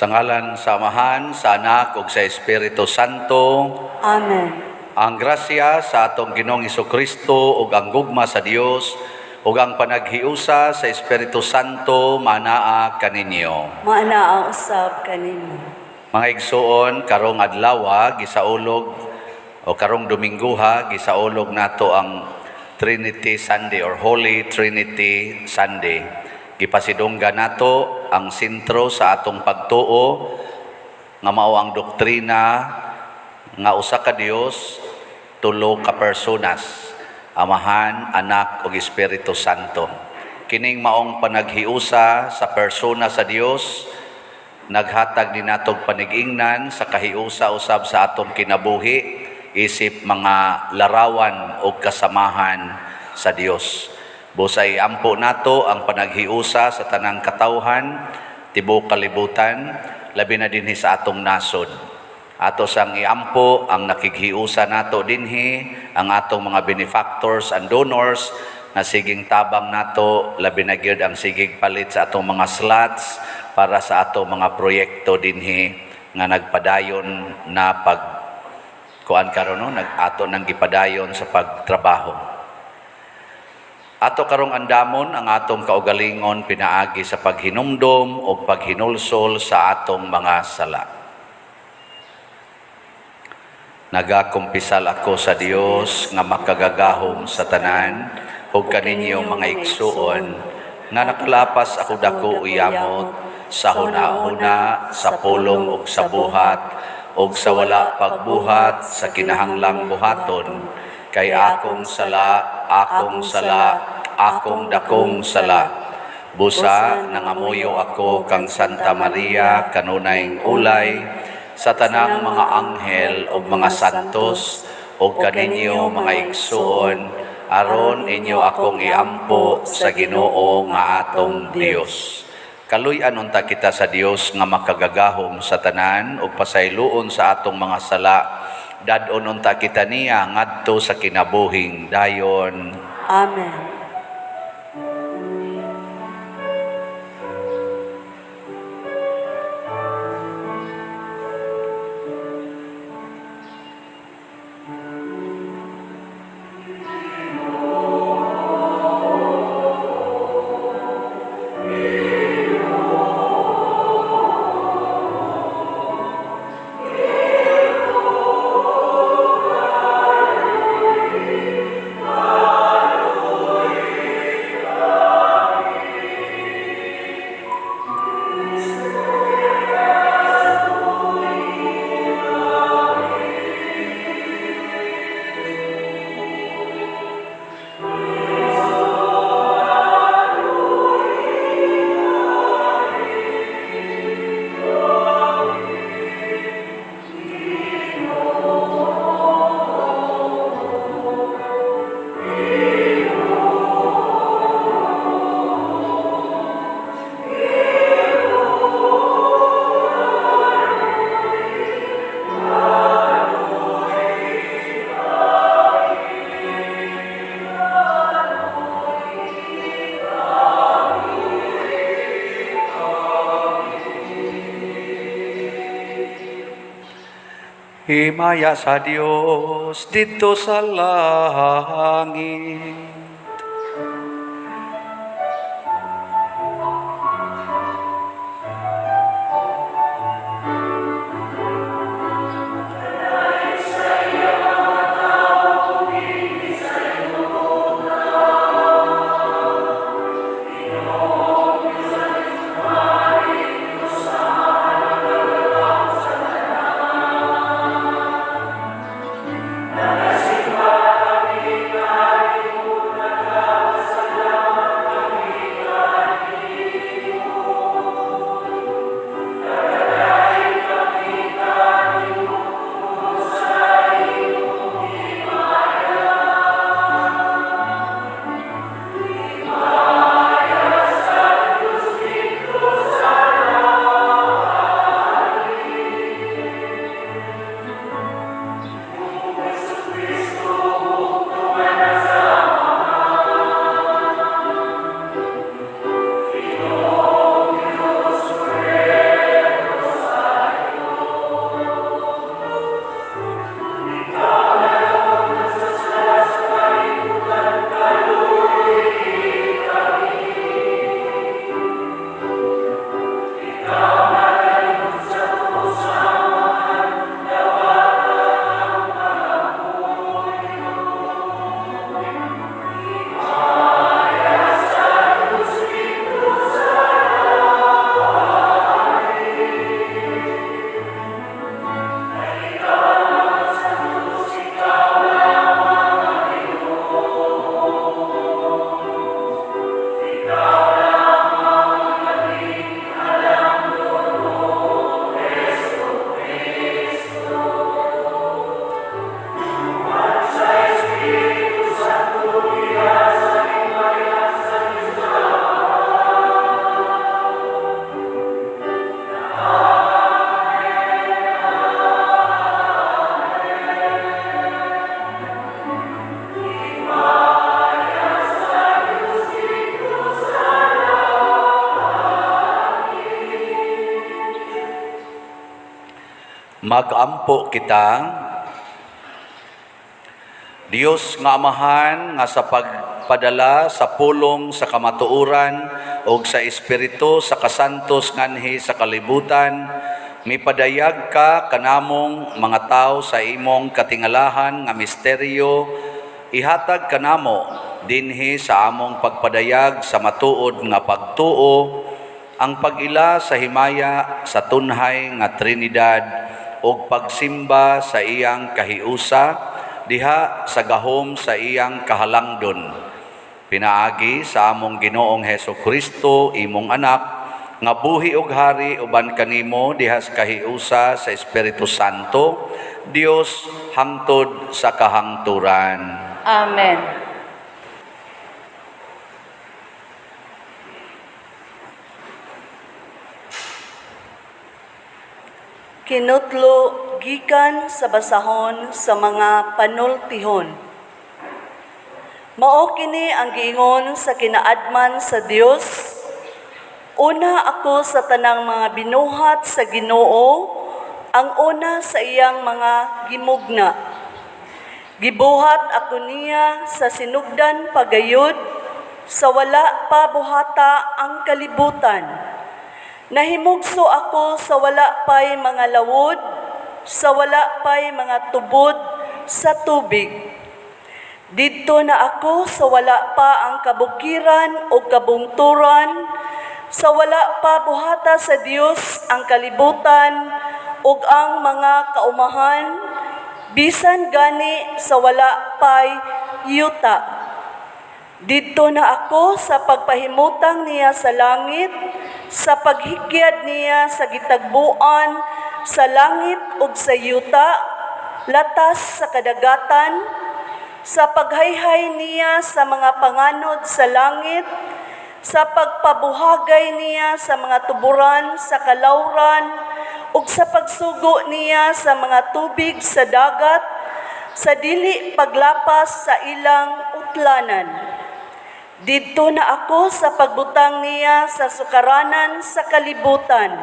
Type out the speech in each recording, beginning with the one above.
Sa ngalan sa Amahan, sa Anak, ug sa Espiritu Santo. Amen. Ang grasya sa atong Ginoong Hesukristo ug ang gugma sa Dios ug ang panaghiusa sa Espiritu Santo manaa kaninyo. Maanaa usab kanimo. Mga igsuon, karong adlaw gisaulog o karong Domingguha gisaulog nato ang Trinity Sunday or Holy Trinity Sunday. Gipasidunggan nato ang sentro sa atong pagtuo nga mao ang doktrina nga usa ka Dios, tulo ka personas, Amahan, Anak ug Espiritu Santo. Kining maong panaghiusa sa persona sa Dios naghatag din natog panigingnan sa kahiusa usab sa atong kinabuhi isip mga larawan o kasamahan sa Dios. Busay ampo nato ang panaghiusa sa tanang katawhan, tibuok kalibutan, labi na dinhi sa atong nasod. Ato sang iampo ang nakighiusa nato dinhi, ang atong mga benefactors and donors na siging tabang nato, labi na gyud ang sigig palit sa atong mga slots para sa atong mga proyekto dinhi nga nagpadayon na kuan karon no, ato nang gipadayon sa pagtrabaho. Ato karong andamon ang atong kaugalingon pinaagi sa paghinumdom o paghinulsol sa atong mga sala. Nagakumpisal ako sa Dios nga makagagahom sa tanan ug kaninyo mga igsuon nga nakalapas ako dako uyamot sa huna-huna, sa pulong ug sa buhat ug sa wala pagbuhat sa kinahanglang buhaton kay akong sala, akong dakong sala. Busa nangamuyo ako kang Santa Maria kanunayng ulay sa tanang mga anghel ug mga santos ug kaninyo mga igsuon aron inyo akong iampo sa Ginoo nga atong Dios. Kaluy-an unta kita sa Dios nga makagagahom sa tanan ug pasayloon sa atong mga sala. Dadon unta kita niya ngadto sa kinabuhing dayon. Amen. Himaya sa Dios dito sa langit. Magampo kita. Dios nga Amahan nga sa pagpadala sa pulong sa kamatuoran o sa Espiritu sa kasantos nganhi sa kalibutan, mipadayag ka kanamong mga tao sa imong katingalahan nga misteryo, ihatag kanamo dinhi sa among pagpadayag sa matuod nga pagtuo, ang pag-ila sa himaya sa tunhay nga Trinidad o pagsimba sa iyang kahiusa, diha sa gahom sa iyang kahalangdon. Pinaagi sa among Ginoong Hesukristo, imong anak, nga buhi ug hari uban kanimo diha sa kahiusa sa Espiritu Santo, Dios hangtod sa kahangturan. Amen. Kinutlo gikan sa basahon sa mga panultihon. Mao kini ang giingon sa kinaadman sa Dios. Una ako sa tanang mga binuhat sa Ginoo, ang una sa iyang mga gimugna. Gibuhat ako niya sa sinugdan pagayod, sa wala pa buhata ang kalibutan. Nahimugso ako sa wala pa'y mga lawod, sa wala pa'y mga tubod sa tubig. Didto na ako sa wala pa ang kabukiran o kabungturan, sa wala pa buhata sa Dios ang kalibutan ug ang mga kaumahan, bisan gani sa wala pa'y yuta. Didto na ako sa pagpahimutang niya sa langit, sa paghikyad niya sa gitagbuan, sa langit ug sa yuta, latas sa kadagatan, sa paghayhay niya sa mga panganod sa langit, sa pagpabuhagay niya sa mga tuburan sa kalawran, ug sa pagsugo niya sa mga tubig sa dagat, sa dili paglapas sa ilang utlanan. Didto na ako sa pagbutang niya sa sukaranan sa kalibutan.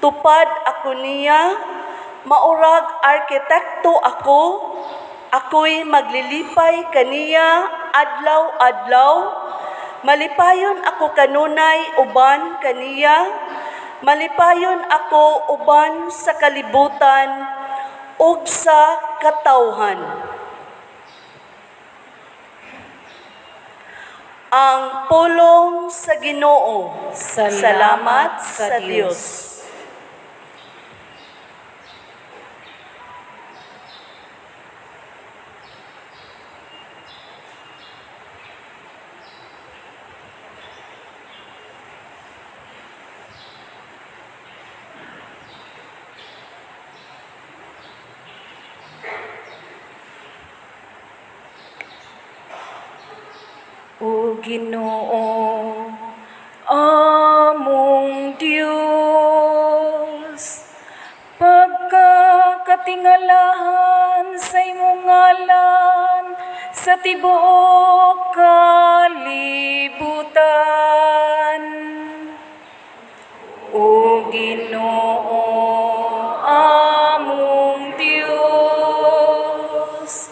Tupad ako niya, maurag arkitekto ako, ako'y maglilipay kaniya adlaw-adlaw, malipayon ako kanunay uban kaniya, malipayon ako uban sa kalibutan ug sa katawhan. Ang pulong sa Ginoo. Salamat sa Dios. O Ginoo, among Dios, pagkakatingalahan sa imong ngalan sa tibuok kalibutan. O Ginoo, among Dios,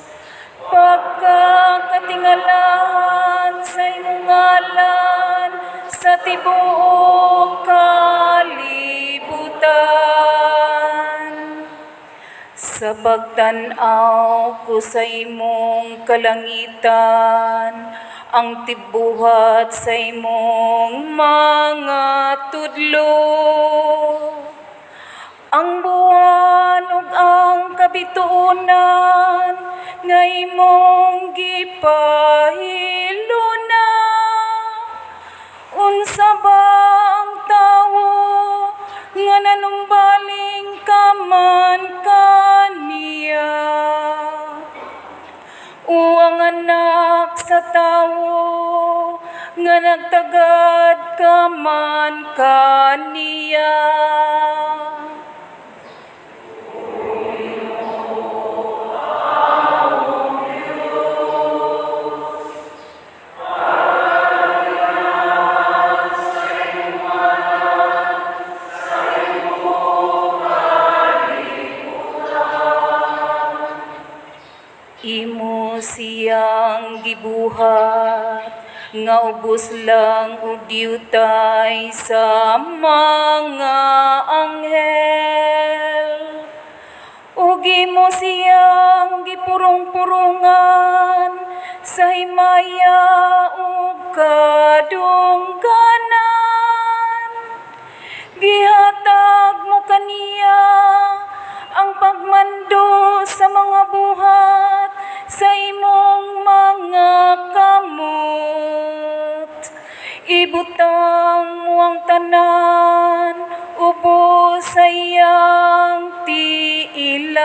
pagkakatingalahan sa imong ngalan sa tibuok kalibutan. Sa pagtan-aw ko sa imong kalangitan, ang tibuhat sa imong mga tudlo, ang buwan ug ang kabituonan nga imong gipahiluna. Unsa ba ang tawo nga nanumbaling kaman kaniya? O ang anak sa tawo nga nagtagad kaman kaniya? siyang gibuhat, nga ubos lang og diutay sa mga anghel. Ugi mo siyang gipurong-purungan sa himaya ug kadungganan. Gihatag mo kaniya ang pagmando sa mga buhat sa imong mga kamot. Ibutang mo ang tanan ubos sa iyang tiilan.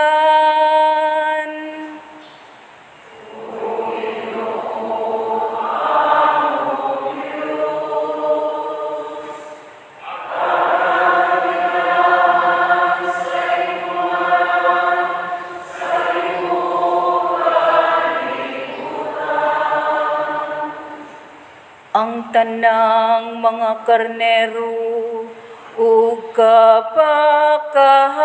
Ang tanang mga karnero ug kabakahan,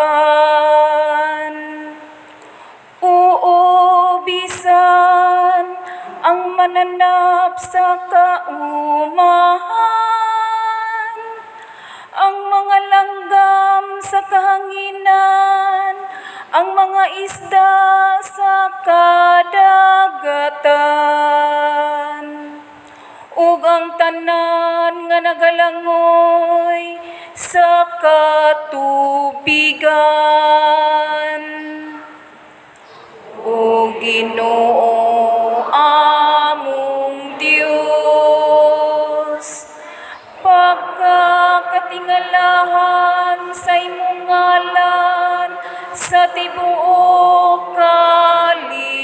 uubisan ang mananap sa kaumahan, ang mga langgam sa kahanginan, ang mga isda sa kadagatan, ug ang tanan nga nagalangoy sa katubigan. O Ginoo among Dios, pagkakatingalahan sa imong ngalan sa tibuok kalibutan.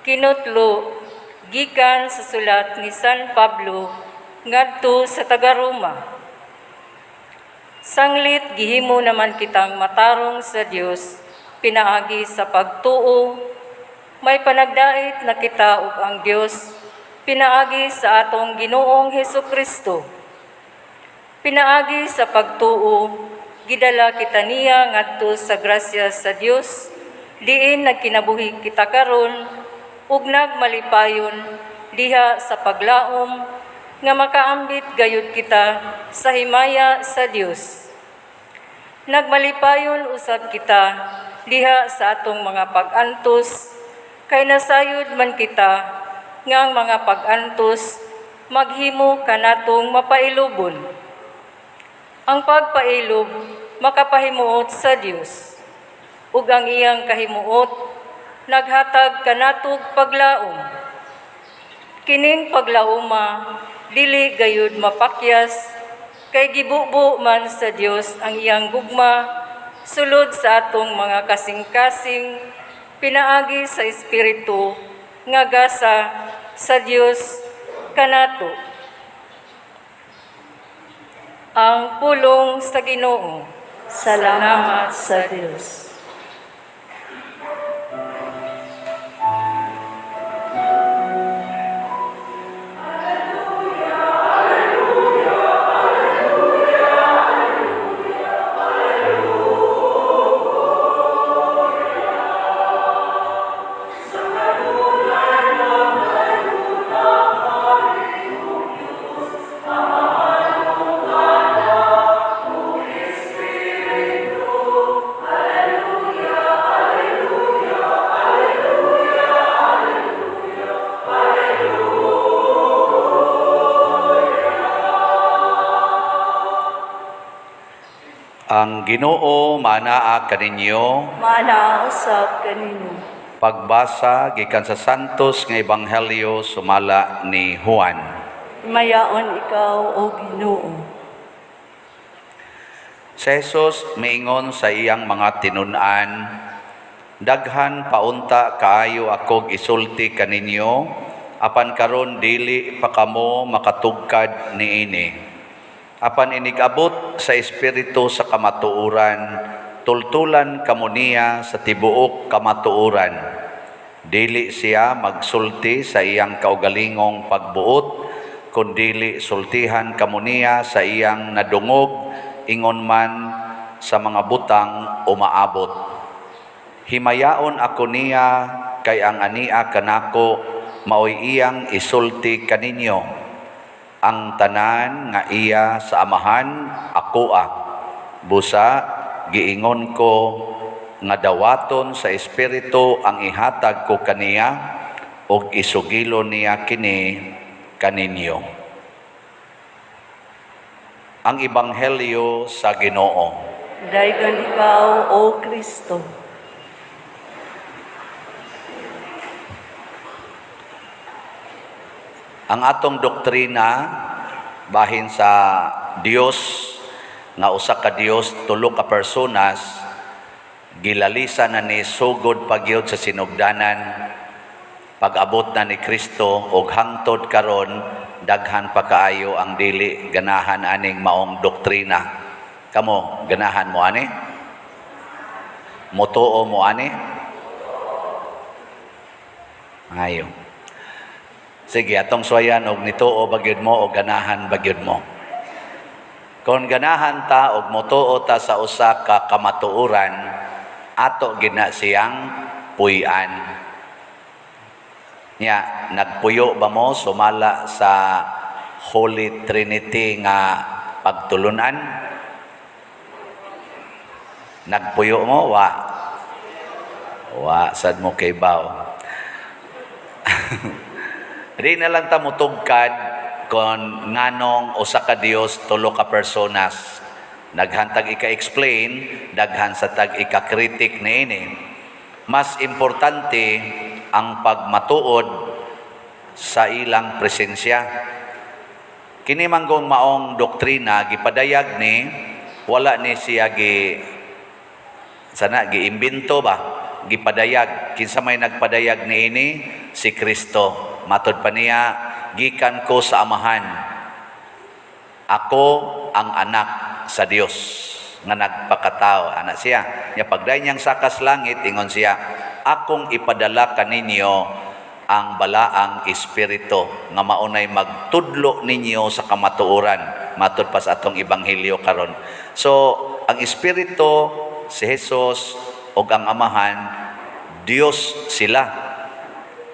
Kinutlo, gikan sa sulat ni San Pablo ngadto sa taga-Roma. Sanglit gihimo naman kitang matarong sa Dios pinaagi sa pagtuo, may panagdait na kita ug ang Dios pinaagi sa atong Ginoong Hesukristo. Pinaagi sa pagtuo, gidala kita niya ngadto sa grasya sa Dios, diin nagkinabuhi kita karon ug nagmalipayon diha sa paglaom nga makaambit gayud kita sa himaya sa Dios. Nagmalipayon usab kita diha sa atong mga pag-antos, kay nasayod man kita nga ang mga pag-antos maghimo kanatong mapailubon. Ang pagpailob makapahimuot sa Dios, ug ang iyang kahimuot naghatag kanatog paglaom. Kining paglaoma dili gayud mapakyas, kay gibubo man sa Dios ang iyang gugma sulod sa atong mga kasing-kasing pinaagi sa Espiritu nga gasa sa Dios kanato. Ang pulong sa Ginoo. Salamat sa Dios. Ang Ginoo manaa kaninyo. Mana usab kanino. Pagbasa gikan sa Santos nga Ebanghelyo sumala ni Juan. Mayaon ikaw o Ginoo. Si Jesus miingon sa iyang mga tinun-an, Daghan paunta kaayo ako gisulti kaninyo, apan karon dili pa kamo makatugkad niini. Apan inigabot sa espiritu sa kamatuoran, tultulan kamo niya sa tibuok kamatuoran. Dili siya magsulti sa iyang kaugalingong pagbuot, kundili sultihan kamo niya sa iyang nadungog, ingon man sa mga butang umaabot. Himayaon ako niya kay ang ania kanako maoy iyang isulti kaninyo. Ang tanan nga iya sa amahan akoa. Busa giingon ko nga dawaton sa espiritu ang ihatag ko kaniya ug isugilo niya kini kaninyo. Ang ebanghelyo sa Ginoo. Daygan ikaw, O Kristo. Ang atong doktrina bahin sa Dios nga usa ka Dios tulo ka personas gilalisan na ni sugod pagyud sa sinugdanan pag-abot na ni Kristo ug hangtod karon daghan pa kaayo ang dili ganahan aning maong doktrina. Kamo ganahan mo ani? Motoo mo ani? Ayo. Sige, atong suwayan og nituo bagyod mo o ganahan bagyod mo. Kung ganahan ta og motuo ta sa usa ka kamatuoran, ato gina siyang puy-an. Nya, nagpuyo ba mo sumala sa Holy Trinity nga pagtulunan? Nagpuyo mo? Wa, sad mo kay baw. Di na lang ta mutugkad kung nganong usa ka Dios tulo ka personas. Naghantag ika-explain, daghan sa tag ika-critic niini. Mas importante ang pagmatuod sa ilang presensya. Kini manggong maong doktrina gipadayag ni wala ni siya giimbento ba? Gipadayag. Kinsa may nagpadayag niini? Si Kristo. Matod pa niya, gikan ko sa amahan. Ako ang anak sa Dios nga nagpakatao. Anak siya. Nya pagday niyang sakas langit, ingon siya, akong ipadala kaninyo ang balaang espiritu nga maunay magtudlo ninyo sa kamatuoran. Matod pa sa atong ebanghelyo karon. So, ang espiritu, si Jesus ug ang amahan, Dios sila.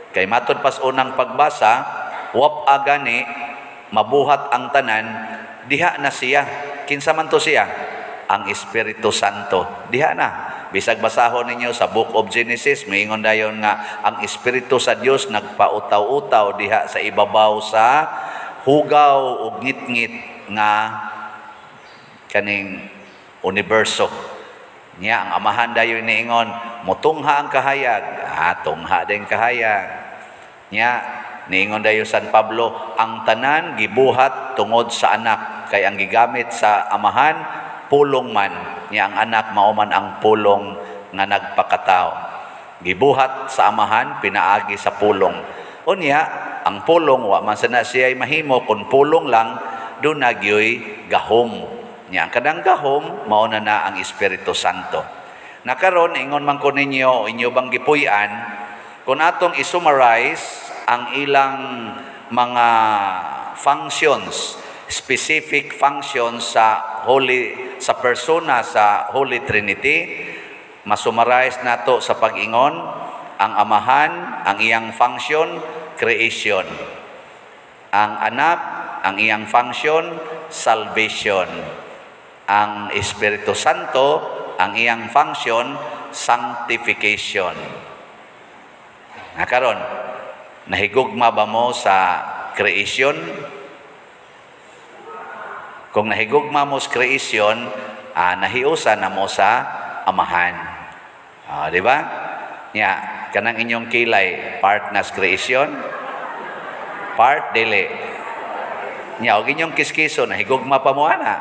Kay matod pas unang pagbasa, wap agani mabuhat ang tanan, diha na siya. Kinsa man to siya? Ang Espiritu Santo. Diha na. Bisag basahon ninyo sa Book of Genesis, maingon dayon nga ang Espiritu sa Dios nagpautaw-utaw diha sa ibabaw sa hugaw ug ngit-ngit nga kaning universo. Nya ang amahan dayon niingon, motungha ang kahayag, tungha din kahayag. Nya niingon dayon San Pablo, ang tanan gibuhat tungod sa anak, kay ang gigamit sa amahan pulong man. Nya ang anak mao man ang pulong nga nagpakatao. Gibuhat sa amahan, pinaagi sa pulong. Unya ang pulong wa man sana siya mahimo kun pulong lang do nagyoy gahom. Nya ang kanang gahom mao na ang Espiritu Santo. Nakaron ingon man ko ninyo inyo bang gipuy-an kung atong i-summarize ang ilang mga functions, specific functions sa persona sa Holy Trinity, masummarize nato sa pag-ingon ang amahan, ang iyang function, creation. Ang anak, ang iyang function, salvation. Ang Espiritu Santo, ang iyang function, sanctification. Karon, nahigugma ba mo sa creation? Kung nahigugma mo sa creation, nahiusa na mo sa amahan. Di ba? Nya, kanang inyong kilay, part na sa creation, part dili. Nya, og inyong kiskiso, nahigugma pa mo ana.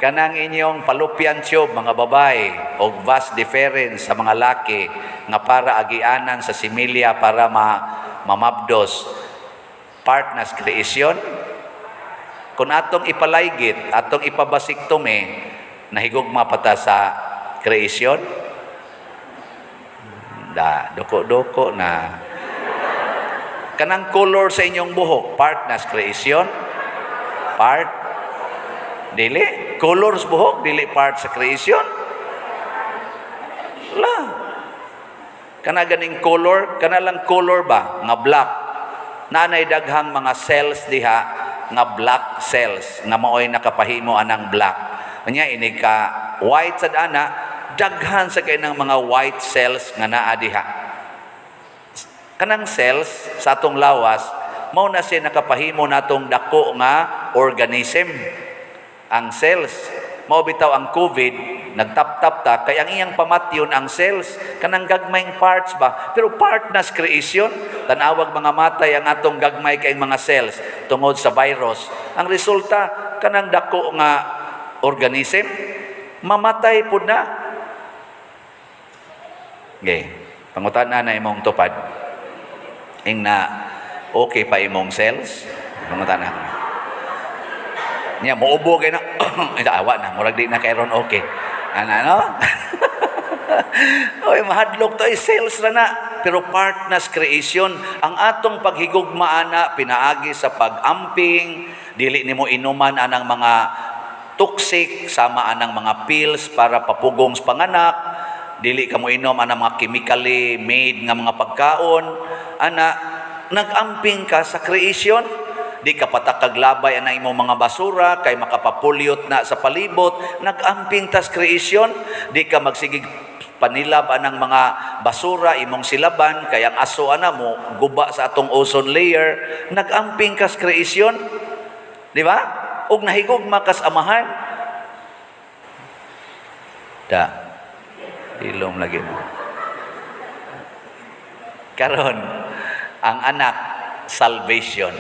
Kanang inyong fallopian tube, mga babae, o vas deferens sa mga laki, nga para agianan sa similya para mamabdos, part na sa kreasyon. Kung atong ipalaygit, atong ipabasiktomy, nahigugma pata sa kreasyon? Doko-doko na. Kanang color sa inyong buhok, part na sa kreasyon? Part? Dili. Color sa buhok, dili part sa kreasyon? La. Kana ganing color, kana lang color ba? Nga black. Nanay daghang mga cells diha, nga black cells, nga maoy nakapahimo anang black. Kanya, ini ka white sad ana, daghan sa kay ng mga white cells nga naa diha. Kanang cells sa atong lawas, mao na siya nakapahimo natong dako nga organism. Ang cells, mao bitaw ang COVID, nagtap-tap ta, kay ang iyang pamatyon ang cells, kanang gagmayng parts ba? Pero part na sa creation, tanawag mga matay ang atong gagmay kay mga cells tungod sa virus. Ang resulta, kanang dako nga organism, mamatay pud na. Okay, pangutana na imong tupad. Ing na okay pa imong cells? Pangutana ko na. Nya muubo kay na awa na murag di na kay ron okay. Ano? Oy mahadlok to cells ra na pero part na sa creation ang atong paghigugma ana pinaagi sa pag-amping, dili nimo inuman anang mga toxic sama anang mga pills para papugong sa panganak, dili ka mo inom anang mga chemically made nga mga pagkaon, ana nag-amping ka sa creation. Di ka patakaglabay ang imong mga basura kay makapapulyot na sa palibot, nag-amping tas creation. Di ka magsigig panilab anang mga basura imong silaban kay ang aso ana mo guba sa atong ozone layer, nag-amping kas creation. Di ba? Og nahigugma kas amahan. Ilom lagi mo. Karon ang anak salvation.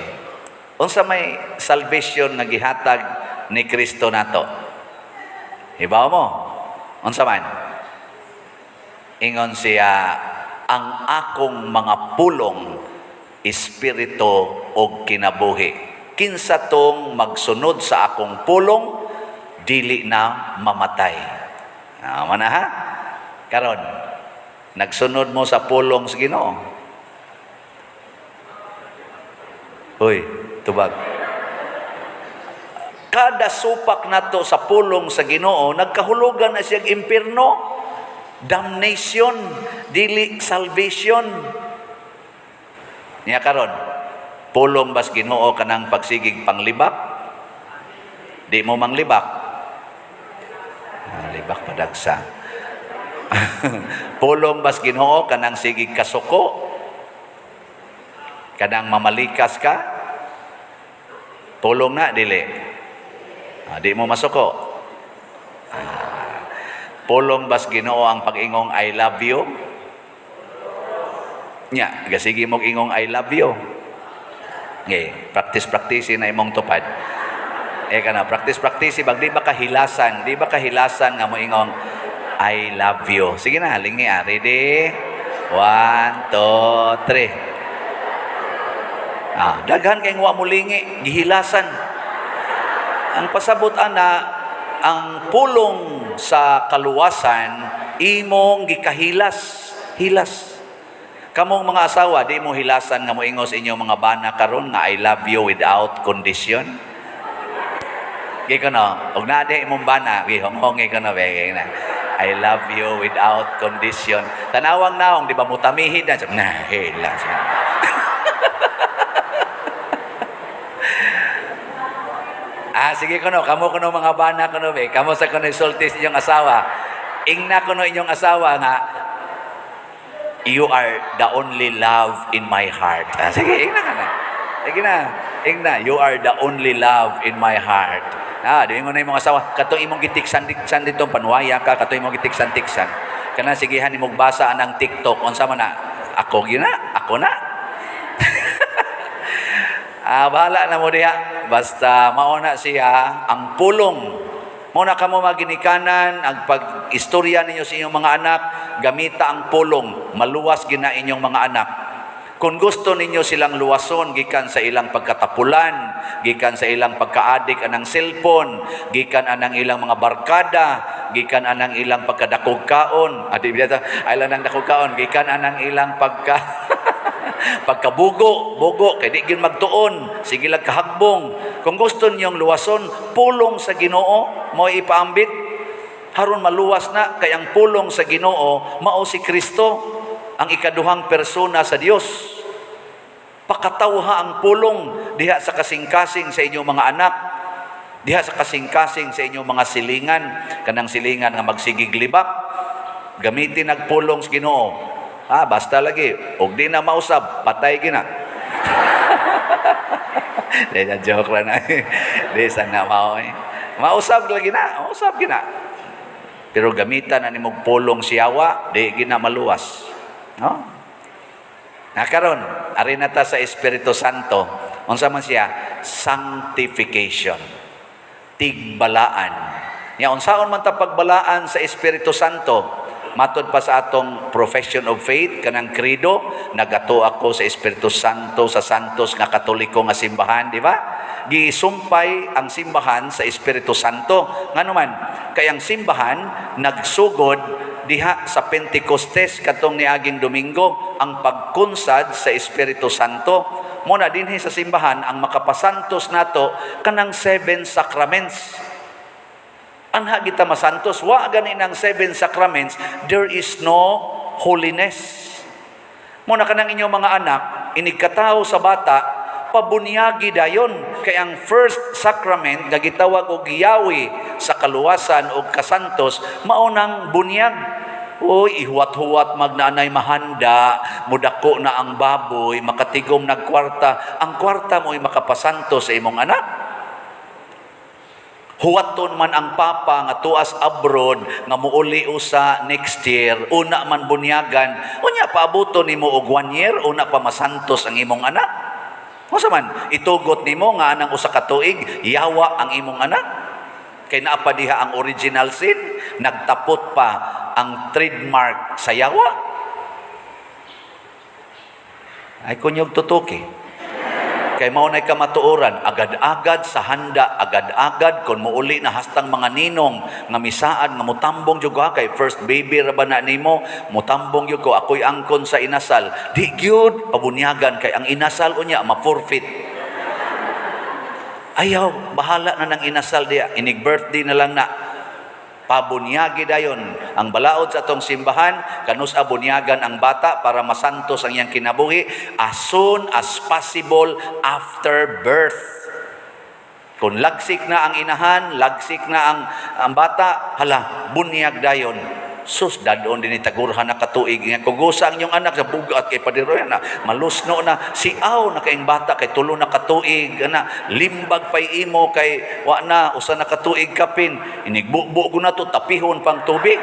Unsa may salvation nga gihatag ni Kristo nato? Hibaw mo? Unsa man? Ingon siya, ang akong mga pulong, espiritu o kinabuhi. Kinsa tong magsunod sa akong pulong, dili na mamatay. Mana ha? Karon, nagsunod mo sa pulong sa Ginoo. Hoy, tubag. Kada supak nato sa pulong sa Ginoo, nagkahulugan na siyang impierno, damnation, dili salvation. Niya karon, pulong bas Ginoo kanang pagsigig panglibak? Di mo manglibak. Libak padagsa. Pulong bas Ginoo kanang sigig kasuko? Kanang mamalikas ka? Pulong na, dili. Di mo masuko. Pulong bas Ginoo ang pag-ingong I love you? Nya, gasigi mong ingong I love you. Okay, practice na imong tupad. Kana, practice, bag di ba kahilasan? Di ba kahilasan nga mo ingong I love you? Sige na, lingi ready? 1, 2, 3. Daghan kay wa mulingi, gihilasan. Ang pasabot ana, ang pulong sa kaluwasan imong gikahilas, hilas. Kamong mga asawa, di mo hilasan nga moingon sa inyong mga bana karon nga I love you without condition. Gi kono, og naa di imong bana, gi honghongi kono be na. I love you without condition. Tanawang naong di ba mutamihid na hilas. Sige kuno, kamo kuno mga bana kuno be, kamo sa kuno isulti sa inyong asawa. Ingna kuno inyong asawa nga, you are the only love in my heart. Sige, ingna ka na. Sige na, ingna, you are the only love in my heart. Di mo na imong asawa, katong imong gitiksan-tiksan dito, panwaya ka, katong imong gitiksan-tiksan. Kana sigihan imong basa anang TikTok, unsa man na, ako na. Bahala na mo diha. basta mauna siya ang pulong. Muna kamo maginikanan, ang pag-istorya ninyo sa inyong mga anak, gamita ang pulong, maluwas gina inyong mga anak. Kung gusto ninyo silang luwason, gikan sa ilang pagkatapulan, gikan sa ilang pagkaadik anang cellphone, gikan anang ilang mga barkada, gikan anang ilang pagkadakog kaon, ay lang ng dakog kaon, gikan anang ilang pagkabugo, kay di gin magtuon, sige lang kahagbong. Kung gusto niyong luwason, pulong sa Ginoo mo ipaambit, haron maluwas na, kay ang pulong sa Ginoo mao si Kristo, ang ikaduhang persona sa Dios. Pakatawha ang pulong diha sa kasing-kasing sa inyong mga anak, diha sa kasing-kasing sa inyong mga silingan, kanang silingan nga magsigig libak, gamitin nagpulong sa Ginoo. Basta lagi, og di na mausab, patay gina. Di na joke lang na. Di sana mao eh. Mausab lagi na, mausab gina. Pero gamitan na nimog pulong siyawa, di gina maluwas. No? Nakaron, ari na ta sa Espiritu Santo. Unsa man siya? Sanctification. Tigbalaan. Ya unsaon man ta pagbalaan sa Espiritu Santo? Matod pa sa atong profession of faith, kanang credo, nagato ako sa Espiritu Santo sa santos nga katoliko nga simbahan, di ba? Gisumpay ang simbahan sa Espiritu Santo. Nga naman, kay ang simbahan nagsugod diha sa Pentecostes katong niaging Domingo ang pagkunsad sa Espiritu Santo. Muna dinhi sa simbahan ang makapasantos nato kanang 7 sacraments. Anha kita masantos, wa gani ng 7 sacraments, there is no holiness. Muna ka ng inyong mga anak, inigkatao sa bata, pabunyagi dayon. Kay ang first sacrament, gagitawag og giyawi sa kaluwasan o kasantos, maunang bunyag. Uy, ihuwat-huwat magnanay mahanda, mudako na ang baboy, makatigom nagkwarta. Ang kwarta mo'y makapasantos sa imong anak. Huwaton man ang papa nga tuas abroad nga muuli usa next year, una man bunyagan, unya paabuton nimo og 1 year, una pa masantos ang imong anak. Unsa man itugot nimo nga anang usa ka tuig yawa ang imong anak? Kay naa pa diha ang original sin, nagtapot pa ang trademark sa yawa. Ay kunyog tutuki. Kay mao nay kamatuoran, agad-agad sa handa, agad-agad kon muuli na hastang mga ninong nga misaad nga mutambong jud ko kay first baby ra ba na nimo, mutambong jud ko ako'y angkon sa inasal. Di gyud pabunyagan kay ang inasal unya ma-forfeit. Ayaw, bahala na ng inasal diya, inig birthday na lang na. Pabunyagi dayon ang balaod sa atong simbahan, kanus abunyagan ang bata para masantos ang iyang kinabuhi as soon as possible after birth. Kung lagsik na ang inahan, lagsik na ang bata, hala, bunyag dayon. Sus, dadon din itagurhan na katuig. Kugusa ang iyong anak sa bugat kay padiroyan na, malusno na, siaw na kayong bata kay tulo na katuig, na, limbag pa'y imo kay wa na, usa na katuig kapin, inigbubo ko na to, tapihon pang tubig.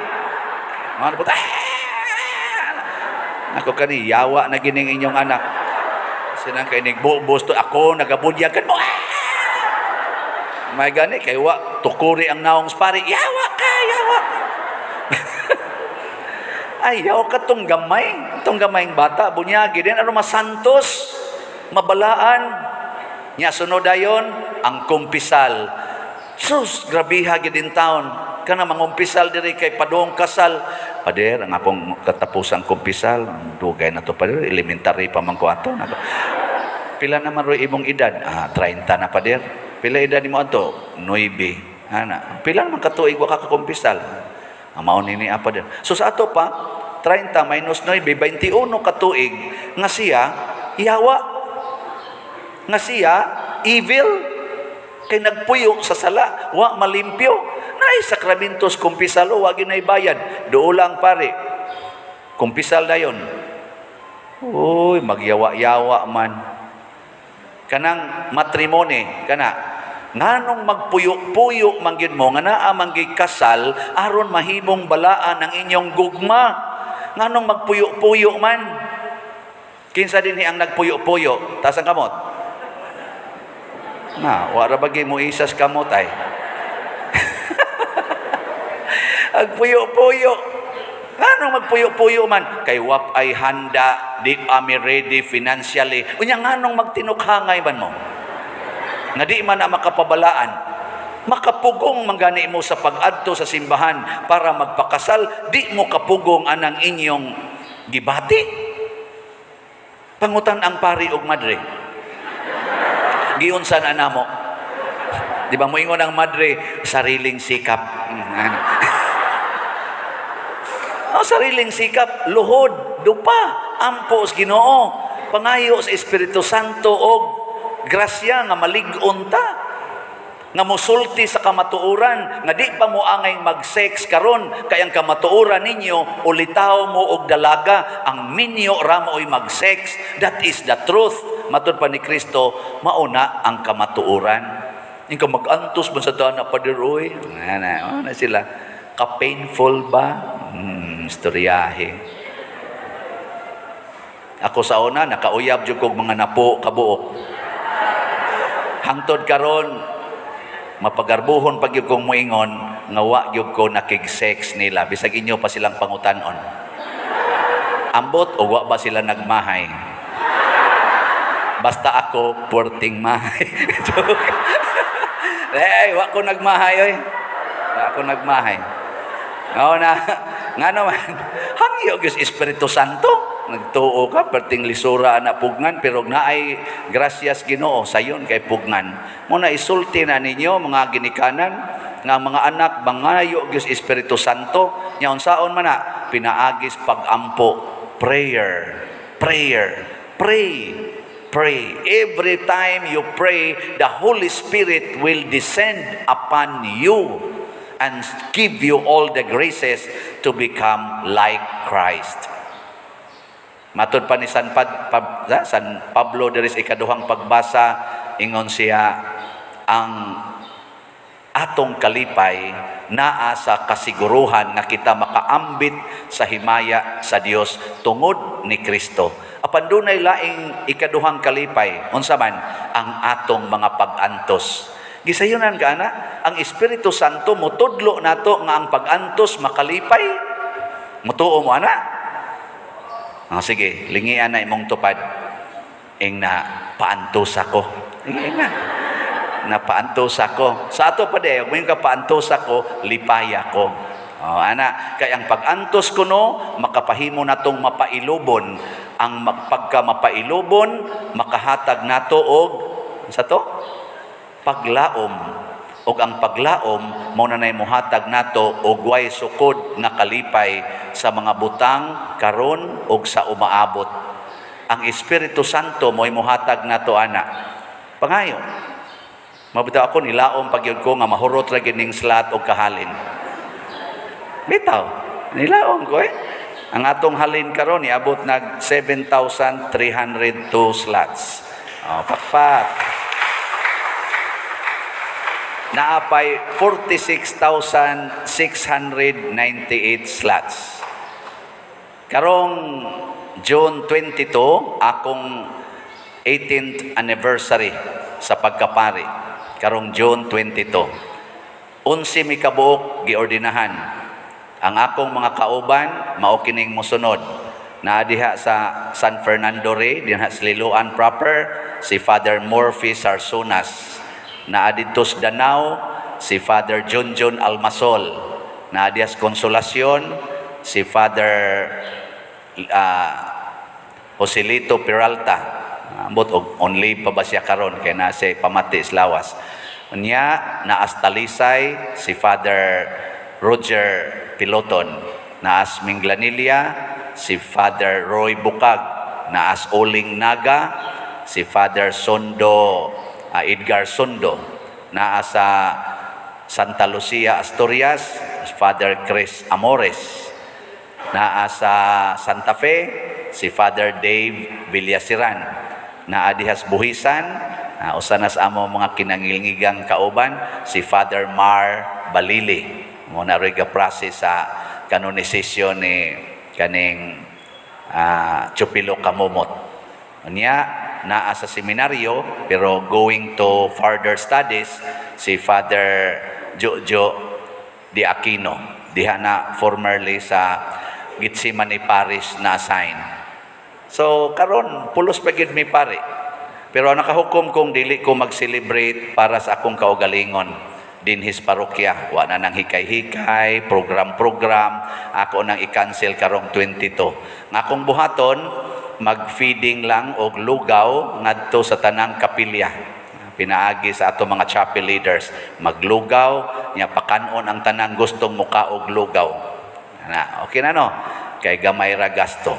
Mga napot, ako kani, yawa na gining inyong anak. Sinang kay inigbubo, ako nagabunyagan mo, may gani, kay wa, tukuri ang naong spari, yawa ka. Ayaw ka tong gamayng bata, bunyagi din, ano masantos, mabalaan. Nya sunod dayon ang kumpisal. Sus, grabiha gidin taon. Kana mangumpisal diri kay padong kasal. Pader, ang akong katapusang kumpisal, dugay na to pader, elementary pa man ko ato. Pila naman roy imong edad? 30 na pader. Pila edad mo ato? 9. Ana, pila naman katuig wa ka kumpisal? Ang maon ini apa din. So sa ato pa 30 minus 9, 21 katuig nga siya yawa. Nga siya evil kay nagpuyo sa sala, wa malimpyo. Nay sakramentos kumpisal wa ginay bayad. Doo lang pare. Kumpisal dayon. Uy, magyawa-yawa man. Kanang matrimony kana nganong magpuyo-puyo manggid mo nga naa manggid kasal aron mahimong balaan ang inyong gugma. Nganong magpuyo-puyo man? Kinsa dinhi ang nagpuyo-puyo? Taas ang kamot. Na, wala bagi mo isas kamot ay. Ang puyo-puyo. Anong magpuyo-puyo man? Kay wap ay handa, di kami ready financially. Unya nganong magtinukhangay man mo? Nga di man na makapabalaan. Makapugong manggani mo sa pag-adto sa simbahan para magpakasal, di mo kapugong anang inyong gibati. Pangutan ang pari og madre. Giunsan ana mo. Di ba mo ingon ang madre, sariling sikap. Sariling sikap, luhod, dupa, ampo sa Ginoo, pangayo sa Espiritu Santo og grasya nga malig-on ta, nga musulti sa kamatuoran, nga di pa mo angay mag-sex karon kay ang kamatuoran ninyo ulitaw mo og dalaga, ang minyo ra mo'y mag-sex. That is the truth. Matud pa ni Kristo, mauna ang kamatuoran. Yung ka mag-antos ba sa dana padiroy? Na sila. Ka-painful ba? Istoryahe. Ako sa una, nakauyab jud kog mga napo kabuok. Hangtod karon, mapagarbuhon pag yung kong muingon, nga wa gyud ko nakig-sex nila. Bisag inyo pa silang pangutanon. Ambot o wa ba sila nagmahay? Basta ako, porting mahay. Wa ko nagmahay, oy. Wa ko nagmahay. Oo na, nga naman, hangyo gyud Espiritu Santo. Nagtuo ka, perting lisura na pugnan, pero naay gracias Ginoo sayon kay pugnan. Muna isulti na ninyo, mga ginikanan, nga mga anak, bangayo gyud Espiritu Santo, nya unsaon man na, pinaagis pagampo, prayer, prayer, pray, pray. Every time you pray, the Holy Spirit will descend upon you and give you all the graces to become like Christ. Matod pa ni San Pablo diri sa ikaduhang pagbasa, ingon siya, ang atong kalipay naa sa kasiguruhan na kita makaambit sa himaya sa Dios tungod ni Kristo. Apan dunay laing ikaduhang kalipay, unsa man ang atong mga pag-antos. Gisayunan ka ana, ang Espiritu Santo mutudlo nato nga ang pag-antos makalipay. Mutuo mo ana. Sige, lingian na imong tupad. Ing na paantos ako. Ing na. Napaantos ako. Sa ato pa de, kung ka paantos ako, lipay ako. Ana, kay ang pag-antos ko no, makapahimo natong mapailubon. Ang pagka mapailubon, makahatag nato og sa to? Paglaom. Og ang paglaom mao na nay mohatag nato og way sukod nga kalipay sa mga butang karon og sa umaabot. Ang Espiritu Santo mo'y mohatag nato ana. Pangayo. Mabitaw ako nilaom pagyud ko nga mahurot ra gining slat og kahalin. Bitaw, nilaom ko Ang atong halin karon niabot nag 7,302 slots. Pakpak. Naapay 46,698 slots. Karong June 22, akong 18th anniversary sa pagkapari. Karong June 22. 11 mi kabuok giordinahan. Ang akong mga kauban mao kining mosunod. Naa diha sa San Fernando Rey, diha sa Liloan proper, si Father Morphy Sarsunas. Naa dito sa Danau, si Father Junjun Almasol. Naa diha sa Konsolasyon, si Father Joselito Peralta. Ambot og only pa ba siya karon kay na si pamati sa lawas. Unya naa sa Talisay si Father Roger Piloton. Naa sa Minglanilia si Father Roy Bukag. Naa sa Oling Naga si Father Sondo Edgar Sondo. Naa sa Santa Lucia Asturias Father Chris Amores. Naa sa Santa Fe si Father Dave Villasiran. Naa diha sa Buhisan usa na sa amo mga kinangilngigang kauban si Father Mar Balili. Mo na rig process sa kanonisasyon ni kaning Chupilo Kamumot. Unya naa sa seminaryo pero going to further studies si Father Jojo Di Aquino. Diha na formerly sa Gitsimani Parish na assign. So karon pulos pa gid mi pare. Pero nakahukom kong dili ko mag-celebrate para sa akong kaugalingon din his parokya. Wa na nang hikay-hikay, program-program, ako nang i-cancel karong 22. Nga akong buhaton, mag-feeding lang og lugaw ngadto sa tanang kapilya. Pinaagi sa ato mga chapel leaders, maglugaw, nya pakanon ang tanang gustong muka og lugaw. Na, okay na no? Kay gamay ra gasto.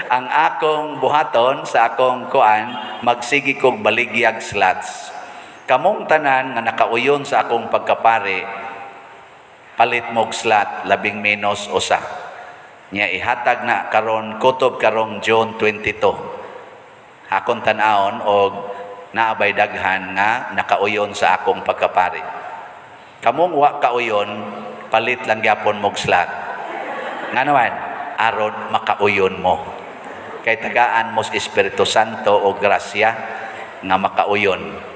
Ang akong buhaton sa akong kuan, magsigi kog baligyag slots. Kamong tanan nga nakauyon sa akong pagkapare, palit mog slot, 11 menos usa. Nya ihatag na karon kutob karong June 22. Akong tan-aon og naabay daghan nga nakauyon sa akong pagkapare. Kamong wa kauyon, palit lang gyapon mog slot. Nga naman, aron makauyon mo. Kay tagaan mo sa Espiritu Santo o grasya nga makauyon.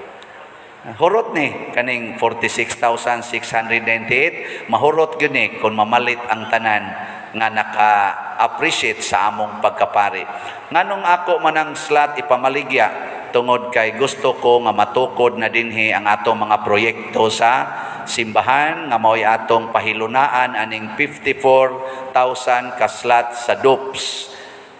Hurot ni kaning 46,698 mahurot gini kung mamalit ang tanan nga naka-appreciate sa among pagkapari. Nganong ako manang slot ipamaligya tungod kay gusto ko nga matukod na dinhi ang atong mga proyekto sa simbahan nga mao'y atong pahilunaan aning 54,000 ka slot sa DOPS.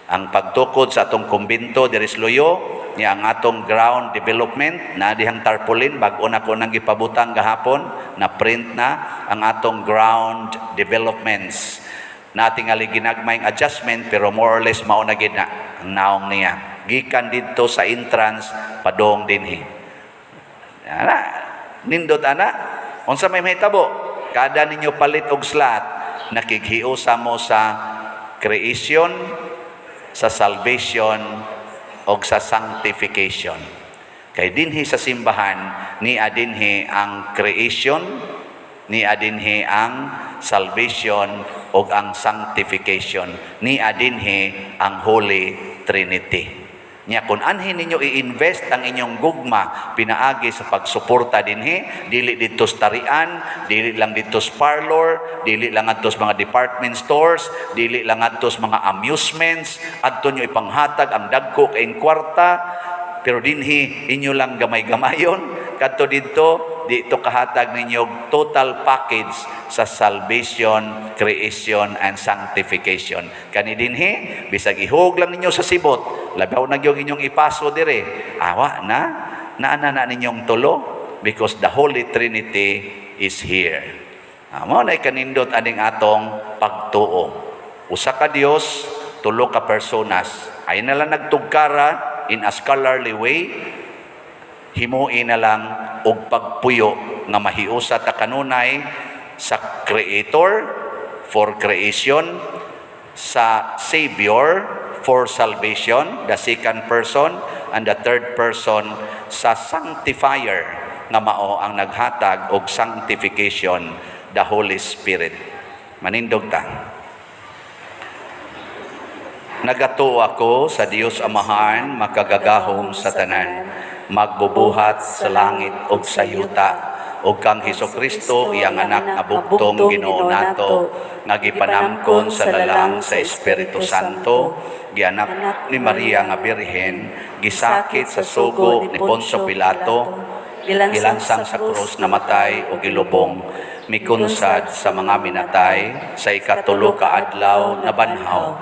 Ang pagtukod sa atong kumbinto diri sa Loyo niya ang atong ground development na dihang tarpaulin bag-o na ko nang gipabutang gahapon na print na ang atong ground developments na tingali ginagmayng adjustment pero more or less mao na gid na ang naong niya gikan didto sa entrance padong dinhi ana nindot ana unsa may mahitabo kada ninyo palit og slot nakighiusa mo sa creation, sa salvation o sa sanctification. Kay dinhi sa simbahan, ni adinhi ang creation, ni adinhi ang salvation o ang sanctification, ni adinhi ang Holy Trinity. Nya kung anhin ninyo i-invest ang inyong gugma pinaagi sa pagsuporta dinhi, dili dito sa tarian, dili lang dito sa parlor, dili lang adto sa mga department stores, dili lang adto sa mga amusements, adto nyo ipanghatag ang dagko kay kwarta, pero dinhi inyo lang gamay-gamayon kadto dito kahatag ninyo total package sa salvation, creation, and sanctification. Kani dinhi, bisag ihog lang ninyo sa sibot, labaw na yung inyong ipaso dire, awa na, naana na ninyong tulo, because the Holy Trinity is here. Amo na kanindot aning atong pagtuo. Usa ka Dios, tulo ka personas. Ay na lang nagtugkara in a scholarly way, himuin na lang og pagpuyo nga mahiusa ta kanunay sa Creator for creation, sa Savior for salvation, the second person, and the third person sa Sanctifier nga mao ang naghatag og sanctification, the Holy Spirit. Manindog ta. Nagato ako sa Dios Amahan, makagagahom sa tanan, magbubuhat sa langit ug sa yuta, ug kang Hesukristo iyang anak nga bugtong Ginoo nato, nga gipanamkon sa lalang sa Espiritu Santo, gianak ni Maria nga Birhen, gisakit sa sugo ni Poncio Pilato, gilansang sa krus namatay ug gilubong, mikunsad sa mga minatay, sa ikatulo ka adlaw nabanhaw,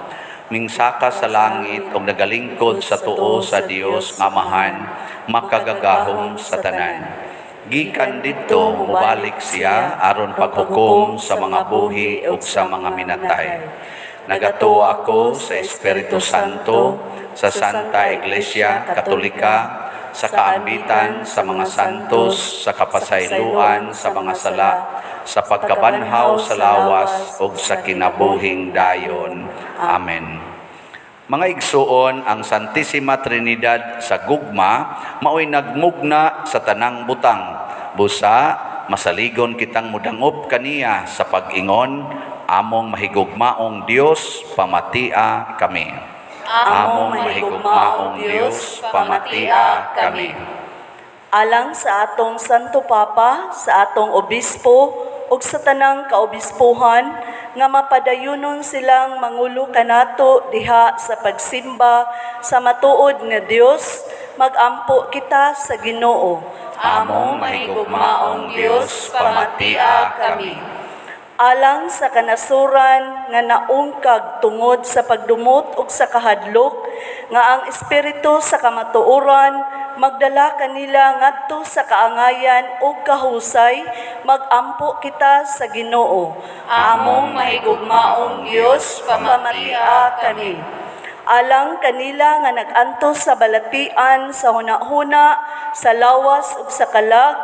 mingsaka sa langit ug nagalingkod sa tuo sa Dios nga Amahan, makagagahom sa tanan. Gikan didto mubalik siya aron paghukom sa mga buhi ug sa mga minatay. Nagatuo ako sa Espiritu Santo, sa Santa Iglesia Katolika, sa kaambitan sa mga santos, sa kapasayloan sa mga sala, sa pagkabanhaw sa lawas ug sa kinabuhing dayon. Amen. Mga igsuon, ang Santissima Trinidad sa gugma mao'y nagmugna sa tanang butang. Busa, masaligon kitang mudangop kaniya sa pag-ingon, among mahigugmaong Dios, pamatia kami. Among mahigugmaong Dios, pamatia kami. Alang sa atong Santo Papa, sa atong obispo, ug sa tanang kaobispuhan, nga mapadayunon silang mangulo kanato diha sa pagsimba sa matuod nga Dios, magampo kita sa Ginoo. Among mahigugmaong Dios, pamatia kami. Alang sa kanasuran nga naungkag tungod sa pagdumot ug sa kahadlok, nga ang espiritu sa kamatuoran magdala kanila ngadto sa kaangayan ug kahusay, magampo kita sa Ginoo. Among mahigugmaong Dios, pamatia kami. Alang kanila nga nagantos sa balatian sa hunahuna, sa lawas ug sa kalag,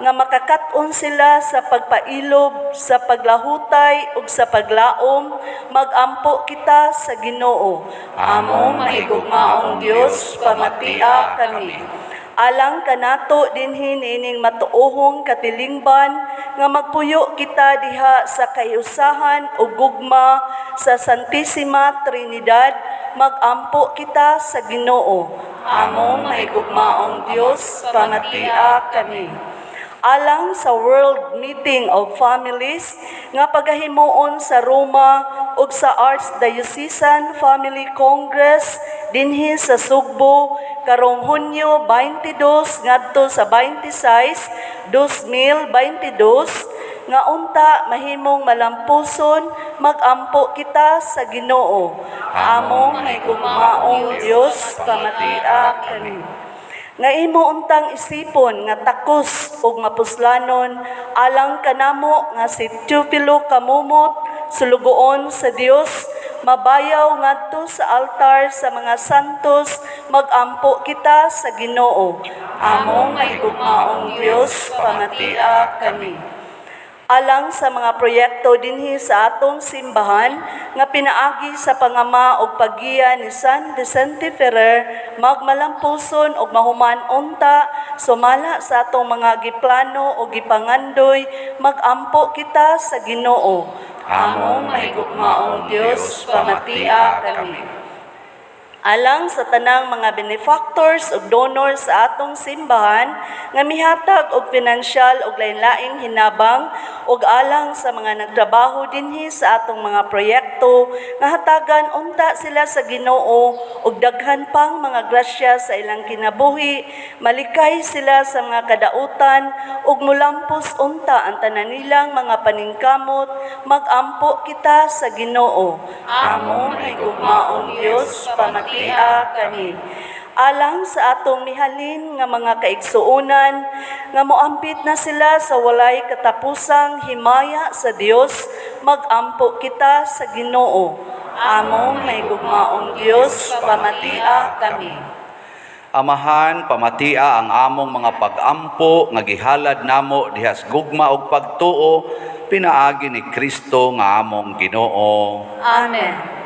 nga makakat-on sila sa pagpailob, sa paglahutay ug sa paglaom, magampo kita sa Ginoo. Among mahigugmaong Dios, pamatia kami. Alang kanato dinhi niining matuohong katilingban, nga magpuyo kita diha sa kayusahan ug gugma sa Santissima Trinidad, magampo kita sa Ginoo. Among mahigugmaong Dios, pamatia kami. Alang sa World Meeting of Families nga pagahimuon sa Roma ug sa Archdiocesan Family Congress dinhi sa Sugbo karong Hunyo 22 ngadto sa 26, 2022 nga unta mahimong malampuson, magampo kita sa Ginoo. Among mahigugmaong Dios, pamatia kami. Nga imo untang isipon nga takos ug mapuslanon alang kanamo nga si Teofilo Kamumot sulugoon sa Dios, mabayaw ngadto sa altar sa mga santos, magampo kita sa Ginoo. Among mahigugmaong Dios, pamatia kami. Alang sa mga proyekto dinhi sa atong simbahan nga pinaagi sa pangama ug paggiya ni San Vicente Ferrer, magmalampuson ug mahuman unta sumala sa atong mga giplano ug gipangandoy, magampo kita sa Ginoo. Among mahigugmaong Dios, pamatia kami. Alang sa tanang mga benefactors ug donors sa atong simbahan nga mihatag og pinansyal ug lain-laing hinabang ug alang sa mga nagtrabaho dinhi sa atong mga proyekto nga hatagan unta sila sa Ginoo ug daghan pang mga grasya sa ilang kinabuhi, malikay sila sa mga kadautan ug mulampos unta ang tanan nilang mga paningkamot, magampo kita sa Ginoo. Among mahigugmaong Dios, pamatia kami. Alang sa atong mihalin nga mga kaigsuonan, nga moambit na sila sa walay katapusang himaya sa Dios, magampo kita sa Ginoo. Among mahigugmaong Dios, pamatia kami. Amahan, pamatia ang among mga pag-ampo nga gihalad namo diha sa gugma ug pagtuo, pinaagi ni Kristo nga among Ginoo. Amen.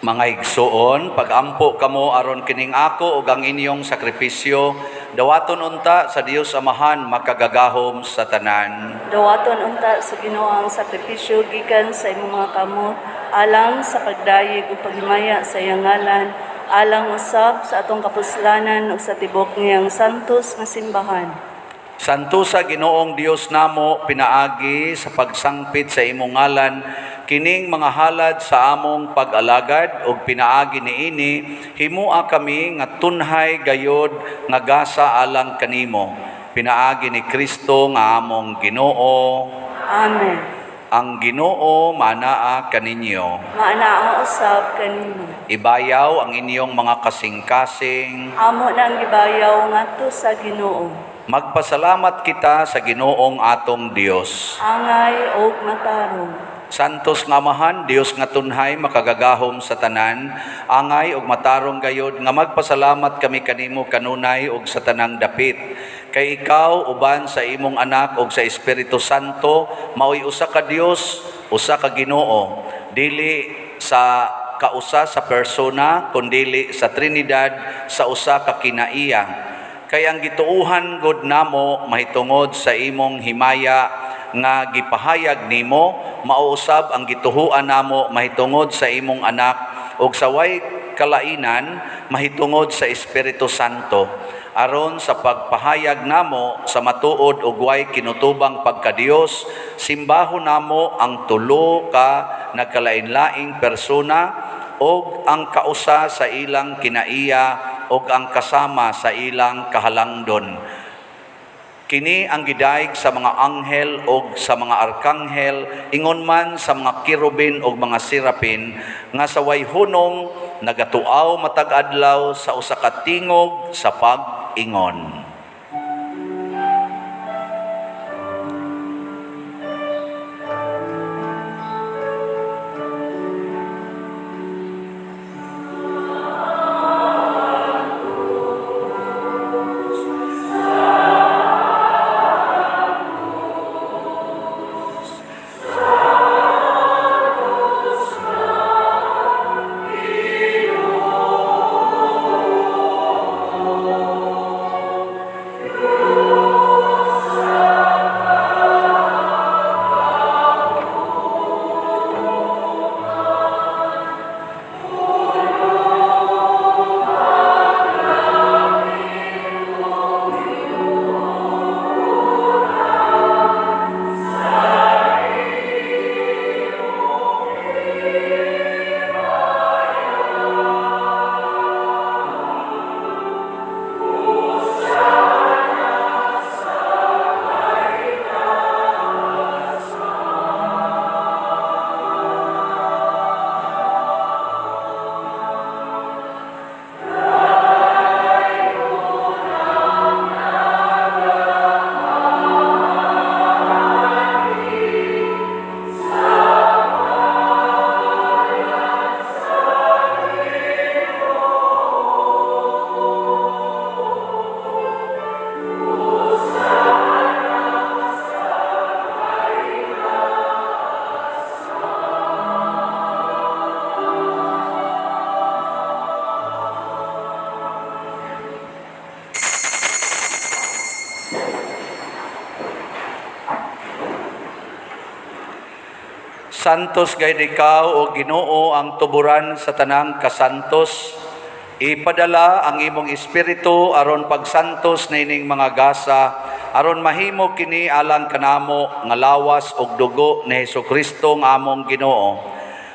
Mga igsoon, pagampo kamo aron kining ako ug ang inyong sakripisyo, dawaton unta sa Dios Amahan makagagahom sa tanan. Dawaton unta sa Ginoo ang sakripisyo gikan sa imong mga kamot, alang sa pagdayeg ug paghimaya sa iyang ngalan, alang usab sa atong kapuslanan ug sa tibok niyang santos nga simbahan. Santo sa Ginoong Dios namo, pinaagi sa pagsangpit sa imong ngalan, kining mga halad sa among pag-alagad ug pinaagi niini, himua kami nga tunhay gayod nga gasa alang kanimo. Pinaagi ni Kristo nga among Ginoo. Amen. Ang Ginoo manaa kaninyo. Maanaa usab kanimo. Ibayaw ang inyong mga kasing-kasing. Amo nang gibayaw ngadto sa Ginoo. Magpasalamat kita sa Ginoong atong Dios. Angay og matarong. Santos nga Amahan, Dios nga tunhay makagagahom sa tanan, angay ug matarong gayod nga magpasalamat kami kanimo kanunay ug sa tanang dapit. Kay ikaw uban sa imong anak ug sa Espiritu Santo maoy usa ka Dios, usa ka Ginoo, dili sa kausa sa persona kundi sa Trinidad sa usa ka kinaiya. Kay ang gituuhan gud namo mahitungod sa imong himaya nga gipahayag nimo, mauusab ang gituhuan namo mahitungod sa imong anak ug sa way kalainan mahitungod sa Espiritu Santo. Aron sa pagpahayag namo sa matuod ug way kinutubang pagkadios, simbahon namo ang tulo ka nagkalain-laing persona ug ang kausa sa ilang kinaiya ug ang kasama sa ilang kahalangdon. Kini ang gidayeg sa mga anghel ug sa mga arkanghel, ingon man sa mga kirubin ug mga serapin, nga sa way hunong nagatuaw matag adlaw sa usa ka tingog sa pag-ingon. Santos gayud ikaw o Ginoo ang tuburan sa tanang kasantos. Ipadala ang imong espiritu aron pagsantos nining mga gasa, aron mahimo kini alang kanamo nga lawas ug dugo ni Hesukristo nga among Ginoo.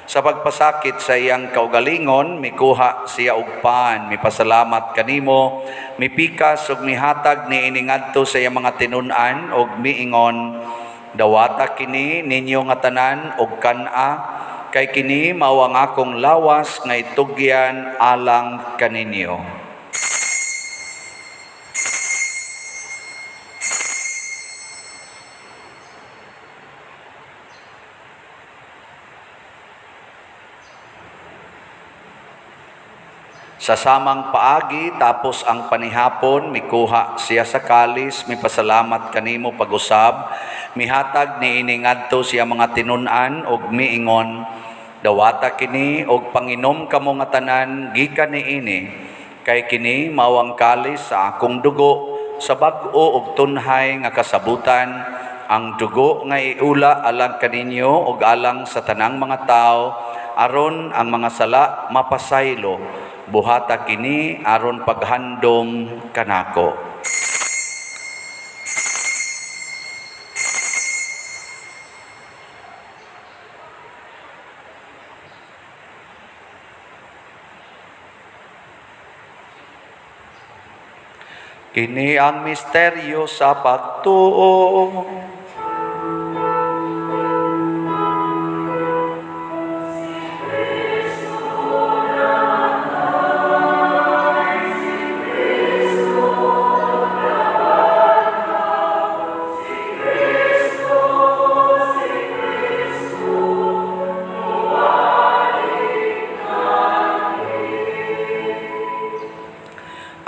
Sa pagpasakit sa iyang kaugalingon, mikuha siya og pan, mipasalamat kanimo, mipikas ug mihatag niini ngadto sa iyang mga tinun-an ug miingon, dawata kini ninyo nga tanan og kan-a, kay kini mao ang akong lawas nga itugyan alang kaninyo. Sa samang paagi tapos ang panihapon, mikuha siya sa kalis, mipasalamat kanimo pag-usab, mihatag niini ngadto siya mga tinun-an og miingon, Dawata kini og panginom kamo nga tanan gikan niini, kay kini mawang kalis sa akong dugo sa bag-o og tunhay nga kasabutan, ang dugo nga iula alang kaninyo og alang sa tanang mga tao, aron ang mga sala mapasaylo. Buhata kini aron paghandom kanako. Kini ang misteryo sa pagtuo.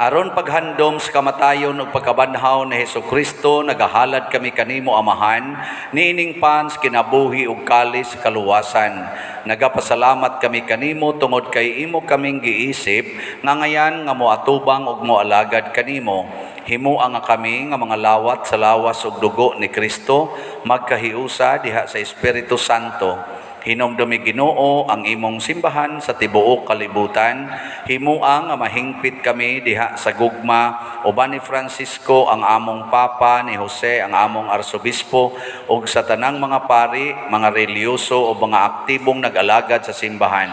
Aron paghandom sa kamatayon ug pagkabanhaw ni Hesukristo, nagahalad kami kanimo Amahan, niining pans kinabuhi ug kalis sa kaluwasan. Nagapasalamat kami kanimo tungod kay imo kaming giisip, nga ngayan nga moatubang ug moalagad kanimo. Himua nga kami nga mga lawat sa lawas ug dugo ni Kristo, magkahiusa diha sa Espiritu Santo. Hinumdumi Ginoo ang imong simbahan sa tibuok kalibutan. Himuang nga mahingpit kami diha sa gugma, uban ni Francisco ang among Papa, ni Jose ang among Arsobispo, ug sa tanang mga pari, mga reliyoso o mga aktibong nag-alagad sa simbahan.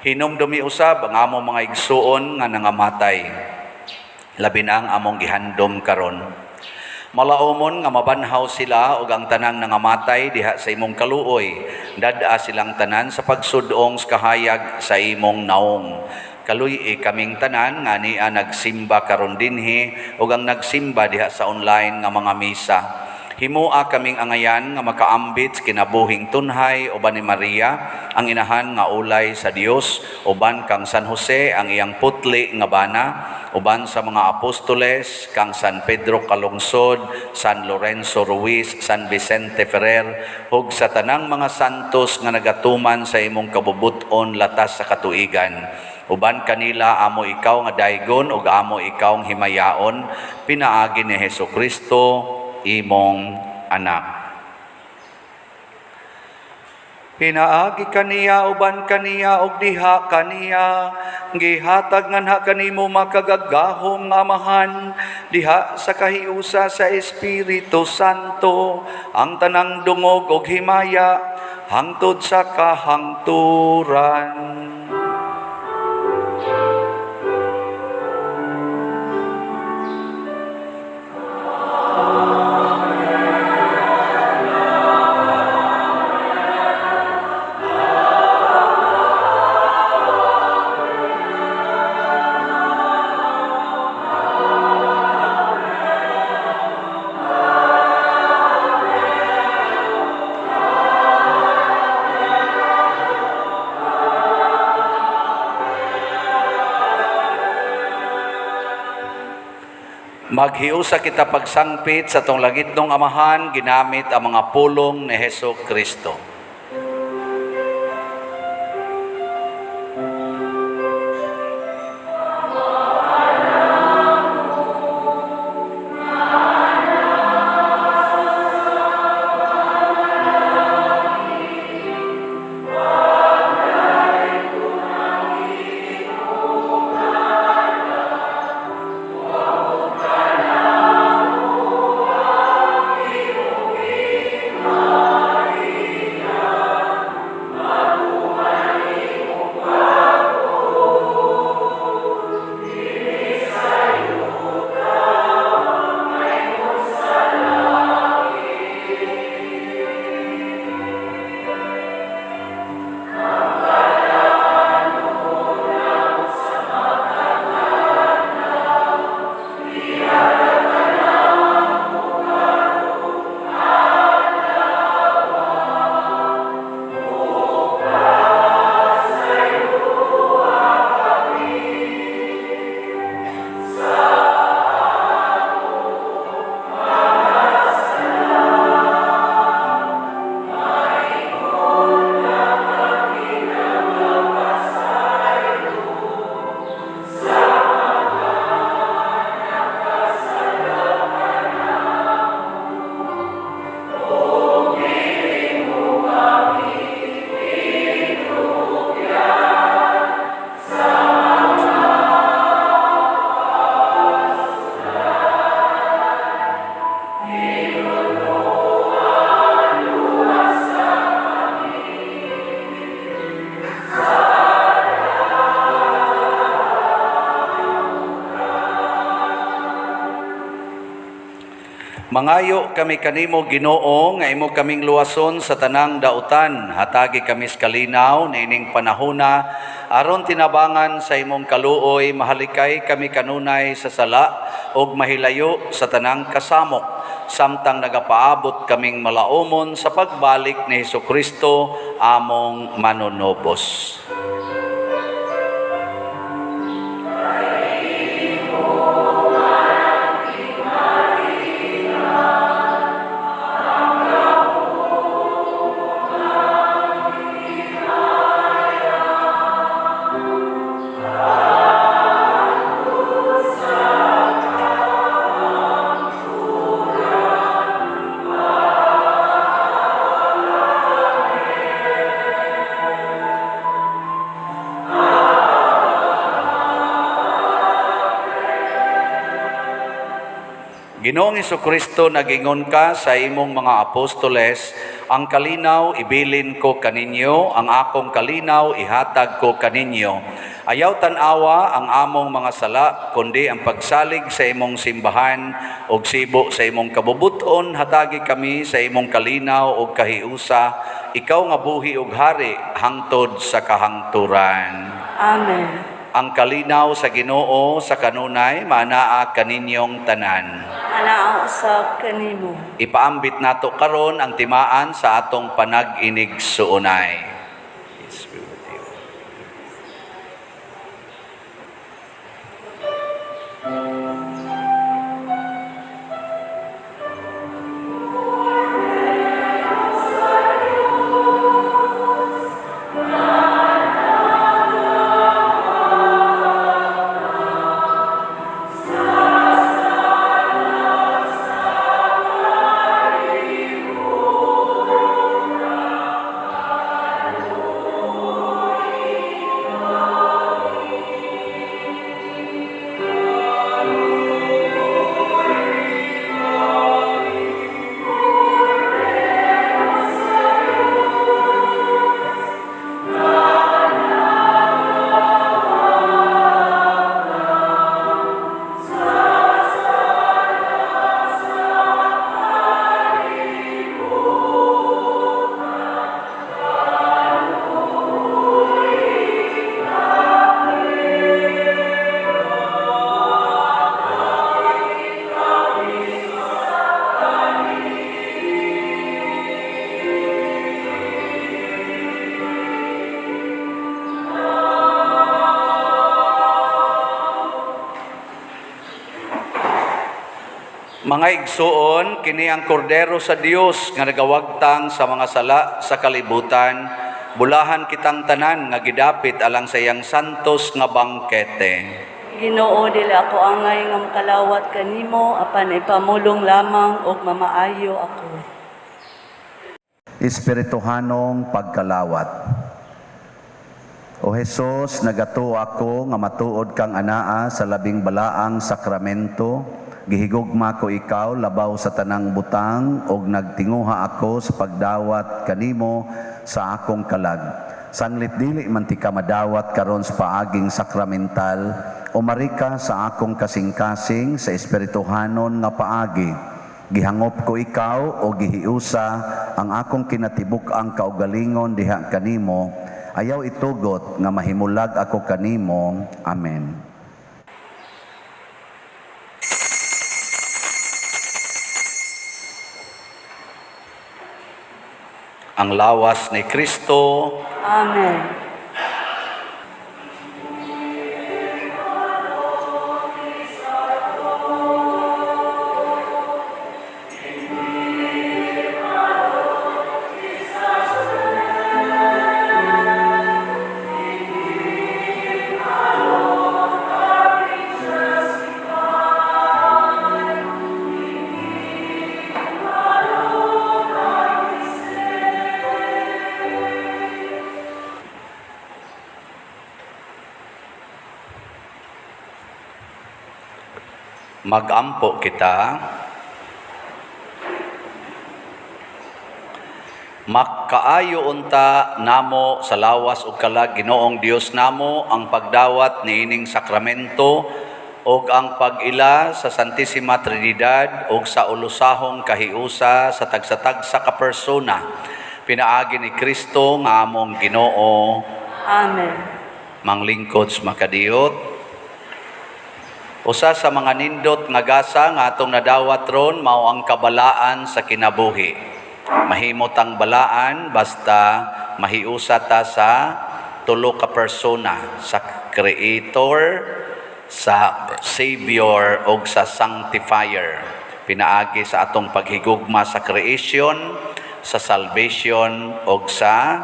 Hinumdumi usab ang among mga igsuon nga nangamatay, labi na ang among gihandom karon. Malaumon nga mabanhaw sila ug ang tanang nangamatay diha sa imong kaluoy. Dad-a silang tanan sa pagsudong sa kahayag sa imong naong. Kaluy kaming tanan nga niya nagsimba karon dinhi ug ang nagsimba diha sa online nga mga misa. Himua kaming angayan nga makaambit sa kinabuhing tunhay uban ni Maria, ang inahan nga ulay sa Dios, uban kang San Jose ang iyang putli nga bana, uban sa mga apostoles kang San Pedro Calungsod, San Lorenzo Ruiz, San Vicente Ferrer, ug sa tanang mga santos nga nagatuman sa imong kabubuton latas sa katuigan. Uban kanila amo ikaw nga daygon ug amo ikaw ang himayaon, pinaagi ni Hesukristo imong anak. Pinaagi kaniya uban kaniya og diha kaniya, gihatag nganha kanimo makagagahom nga Amahan, diha sa kahiusa sa Espiritu Santo, ang tanang dungog og himaya hangtod sa kahangturan. Maghiusa kita pagsangpit sa tong langitnong Amahan ginamit ang mga pulong ni Hesukristo. Mangayo kami kanimo Ginoo nga imo kaming luwason sa tanang dautan, hatagi kami sa kalinaw niining panahona aron tinabangan sa imong kaluoy, mahalikay kami kanunay sa sala ug mahilayo sa tanang kasamok, samtang nagapaabot kaming malaumon sa pagbalik ni Hesukristo among manunobos. Ginoong Hesukristo, nagingon ka sa imong mga apostoles, ang kalinaw ibilin ko kaninyo, ang akong kalinaw ihatag ko kaninyo. Ayaw tanawa ang among mga sala, kundi ang pagsalig sa imong simbahan ug sibo sa imong kabubuton, hatagi kami sa imong kalinaw ug kahiusa, ikaw nga buhi ug hari hangtod sa kahangturan. Amen. Ang kalinaw sa Ginoo sa kanunay manaa kaninyong tanan. Anaa usab kanimo. Ipaambit nato karon ang timaan sa atong panag-inig suunay. Peace be with you. Mga igsuon, kini ang kordero sa Dios nga nagawagtang sa mga sala sa kalibutan, bulahan kitang tanan nga gidapit alang sa iyang santos nga bangkete. Ginoo, dili ako angay nga makalawat kanimo, apan ipamulong lamang og mamaayo ako. Espirituhanong pagkalawat. O Jesus, nagato ako nga matuod kang anaa sa labing balaang sakramento, gihigugma ko ikaw labaw sa tanang butang ug nagtinguha ako sa pagdawat kanimo sa akong kalag. Sanglit dili man ti ka madawat karon sa paaging sakramental, umarika sa akong kasing-kasing sa espirituhanon nga paagi. Gihangop ko ikaw o gihiusa ang akong kinatibuk-ang kaugalingon diha kanimo. Ayaw itugot nga mahimulag ako kanimo. Amen. Ang lawas ni Kristo. Amen. Magampo kita, makaayo unta namo sa lawas ug kalag Ginoong Dios namo ang pagdawat niining sakramento og ang pag-ila sa Santissima Trinidad og sa ulusahong kahiusa sa tagsa-tagsa ka persona pinaagi ni Kristo nga among Ginoo. Amen. Manglingkod makadiyot. Usa sa mga nindot nga gasa nga atong nadawat ron mao ang kabalaan sa kinabuhi. Mahimot ang balaan basta mahiusa ta sa tulo ka persona, sa Creator, sa Savior o sa Sanctifier. Pinaagi sa atong paghigugma sa creation, sa salvation o sa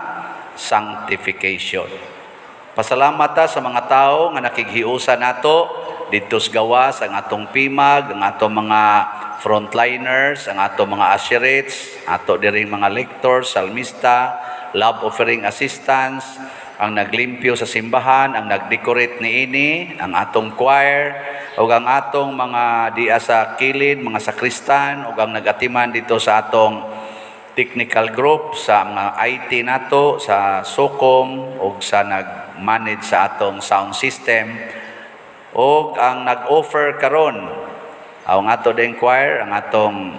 sanctification. Pasalamat ta sa mga tao nga nakighiusa nato dito sa gawas, ang atong pimag, ang atong mga frontliners, ang atong mga usherates, ato diring mga lectors, salmista, love offering assistants, ang naglimpyo sa simbahan, ang nagdecorate niini, ang atong choir, o ang atong mga diya sa kilid, mga sakristan, o ang nagatiman dito sa atong technical group, sa mga IT nato, sa SOCOM, o sa nag-manage sa atong sound system, o ang nag-offer karon, ang ato din choir, ang atong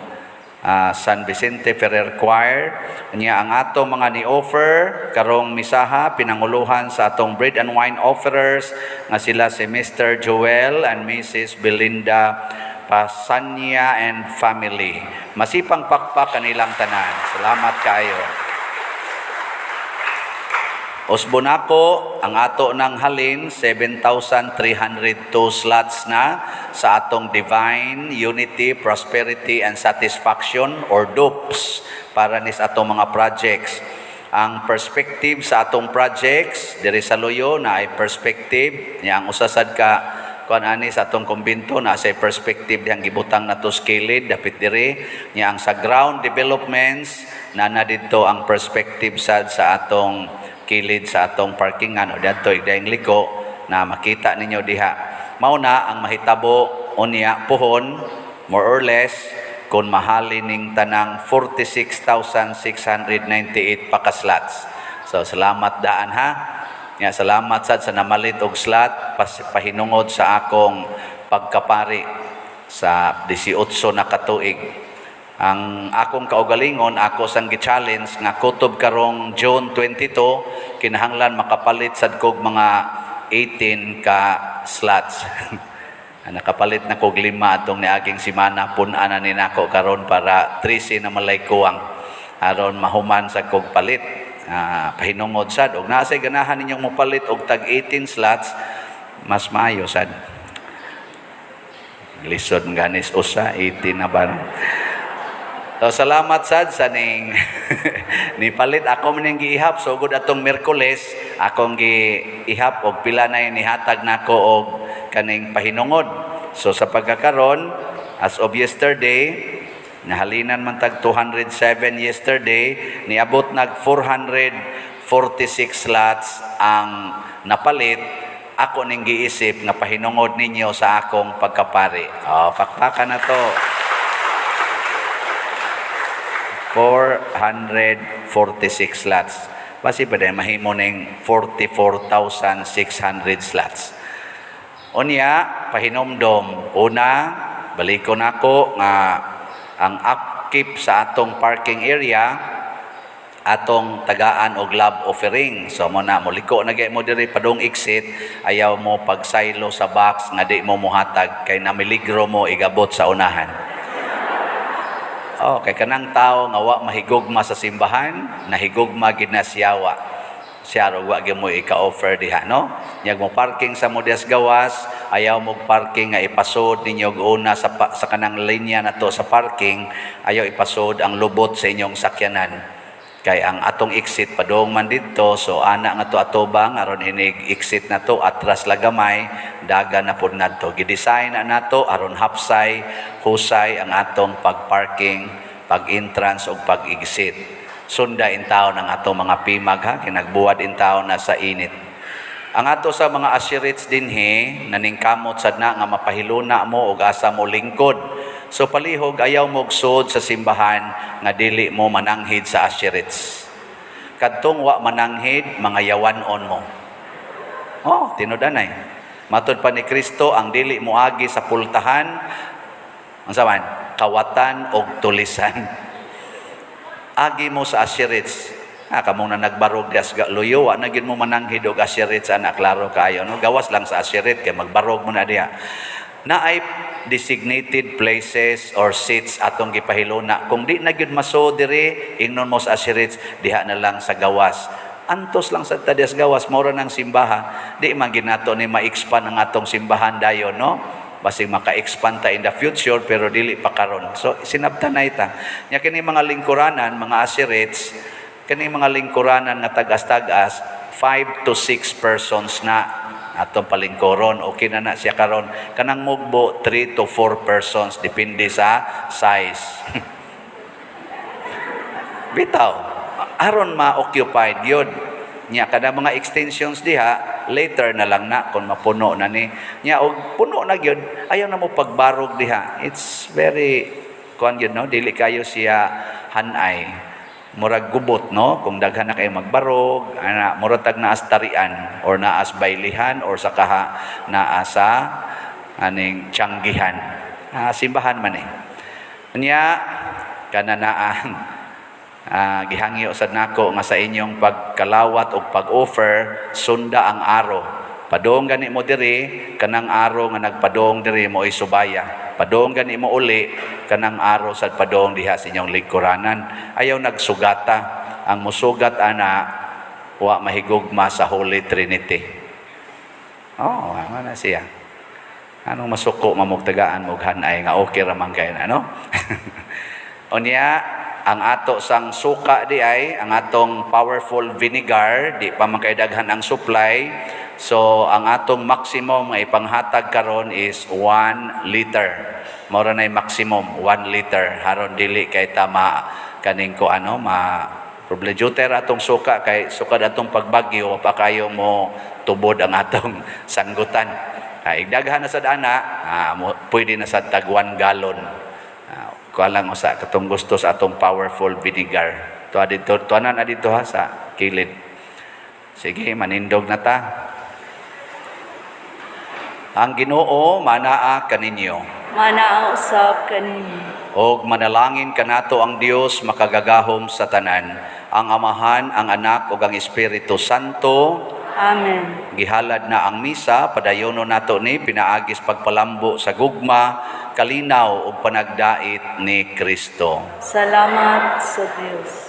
San Vicente Ferrer Choir, niya ang atong mga ni-offer karong misaha, pinanguluhan sa atong bread and wine offerers nga sila si Mr. Joel and Mrs. Belinda Pasanya and family. Masipang pakpak kanilang tanan. Salamat kayo. Usbon ako, ang ato ng halin, 7,302 slots na sa atong Divine Unity, Prosperity, and Satisfaction or DUPS para nis atong mga projects. Ang perspective sa atong projects, diri sa Loyo na ay perspective, niya ang usasad ka kuan ani sa atong kumbento na sa perspective diyang gibutang nato skilled dapit diri, niya ang sa ground developments na dito ang perspective sad sa atong kilid sa atong parkingan o dito igdaing liko na makita ninyo diha. Mauna ang mahitabo unya pohon more or less kung mahalin ning tanang 46,698 pa ka slots. So salamat daan ha. Ya, salamat sad sa namalit og slot pahinungod sa akong pagkapari sa 18 na katuig. Ang akong kaugalingon, ako sang gi-challenge nga kutob karong June 22, kinahanglan makapalit sad kog mga 18 ka slots. Nakapalit na kog 5 atong niaging simana, pun-ana ni nako karon para 13 na malay kuwang. Aron mahuman sa kog palit. Pahinungod sad. Og nasay ganahan ninyong mopalit og tag 18 slots, mas maayo sad. Lisod ganis usa, 18 na ba? So, salamat sad sa ning ni palit ako man ning giihap so gud atong Miyerkules akong giihap og pila na nihatag nako og kaning pahinungod. So sa pagkakaron as of yesterday nahalinan man tag 207 yesterday, niabot nag 446 slots ang napalit. Ako ning giisip nga pahinungod ninyo sa akong pagkapari. Pakpakan na to. 446 slots. Basi pa din, mahimo ning 44,600 slots. Unya, pahinomdom. Una, balikon ako nga ang upkeep sa atong parking area, atong tagaan og love offering. So mo na, muliko na mo diri padong exit, ayaw mo pagsaylo sa box nga di mo muhatag, kay namiligro mo igabot sa unahan. Kay kanang tao nga wa mahigugma sa simbahan, nahigugma gid na siyawa. Siya ro wa gyud mo ika-offer diha, no? Nyag mo parking sa modes gawas, ayaw mo parking nga ipasod ninyo una sa kanang linya nato sa parking, ayaw ipasod ang lubot sa inyong sakyanan. Kay ang atong exit padong man dito, so ana nga to atubang aron inig exit na to atras lagamay, daga na pud nadto. Gidesign na nato aron hapsay, husay ang atong pagparking, pag-entrance ug pag-exit. Sunda in taon ang atong mga pimag ha, kinagbuwad in taon na sa init. Ang ato sa mga usherates dinhi naningkamot sad na nga mapahiluna mo og asa mo lingkod. So palihog ayaw mo sud sa simbahan nga dili mo mananghid sa usherates. Kadtong wa mananghid, mga yawanon mo. Tinudanay. Matod pa ni Kristo, ang dili moagi sa pultahan, unsa man, kawatan og tulisan. Agi mo sa Asherets. Kamong na nagbarog das luyo, wa na gyud mo mananghid og Asherets ana, klaro kaayo no. Gawas lang sa Asheret kay magbarog mo na diha. Naay designated places or seats atong gipahiluna. Kung di na gyud maso diri, ingnon mo sa Asherets, diha na lang sa gawas. Antos lang sa tadias gawas, mora ng simbahan. Di man ginato ni ma-expand ang atong simbahan dayon, no? Basig maka-expand ta in the future, pero dili pa karon. So, sinabtan na ita. Nya kini mga lingkuranan, mga Asherets, kini mga lingkuranan nga tagas-tagas, 5 to 6 persons na atong palingkoron. Okay na siya karon. Kanang mugbo, 3 to 4 persons, depende sa size. Bitaw. Aron ma-occupied yun. Nya kada mga extensions diha, later na lang na kung mapuno na ni. Nya og puno na gyud, ayaw na mo pagbarog diha. It's very kuan gyud no, dili kayo siya hanay. Murag gubot no, kung daghan na kayo magbarog, ana murag tag naas tarian or naas baylihan or sa kaha naa sa aning tiyanggihan. Simbahan man eh. Nya kananaan gihangyo sad nako nga sa inyong pagkalawat o pag-offer, sunda ang aro. Padong gani mo diri, kanang aro nga nagpadong diri mo isubaya. Padong gani mo uli, kanang aro sad padong diha sa inyong lingkuranan. Ayaw nagsugata. Ang musugat ana, wa mahigugma sa Holy Trinity. Ano siya? Anong masuko mamugtagaan mughanay nga okay ra man kay na, no? Unya, ang ato sang suka di ay, ang atong powerful vinegar, di pa makaidaghan ang supply. So, ang atong maximum nga ipanghatag karon is 1 liter. Mora na maximum, 1 liter. Haron dili kay tama kaning ko problemjuter atong suka, kay sukad atong pagbagyo, pa kayo mo tubod ang atong sanggutan. Igdaghan na sa dana, pwede na sa tag 1 gallon. Kualang usa katong gusto sa atong powerful vinegar. Tuanan adito ha sa kilid. Sige, manindog na ta. Ang Ginoo manaa kaninyo. Manaa usab kaninyo. Og manalangin kanato ang Dios makagagahom sa tanan, ang Amahan, ang Anak ug ang Espiritu Santo. Amen. Gihalad na ang misa, padayono nato ni pinaagis pagpalambo sa gugma, kalinaw ug panagdait ni Kristo. Salamat sa Dios.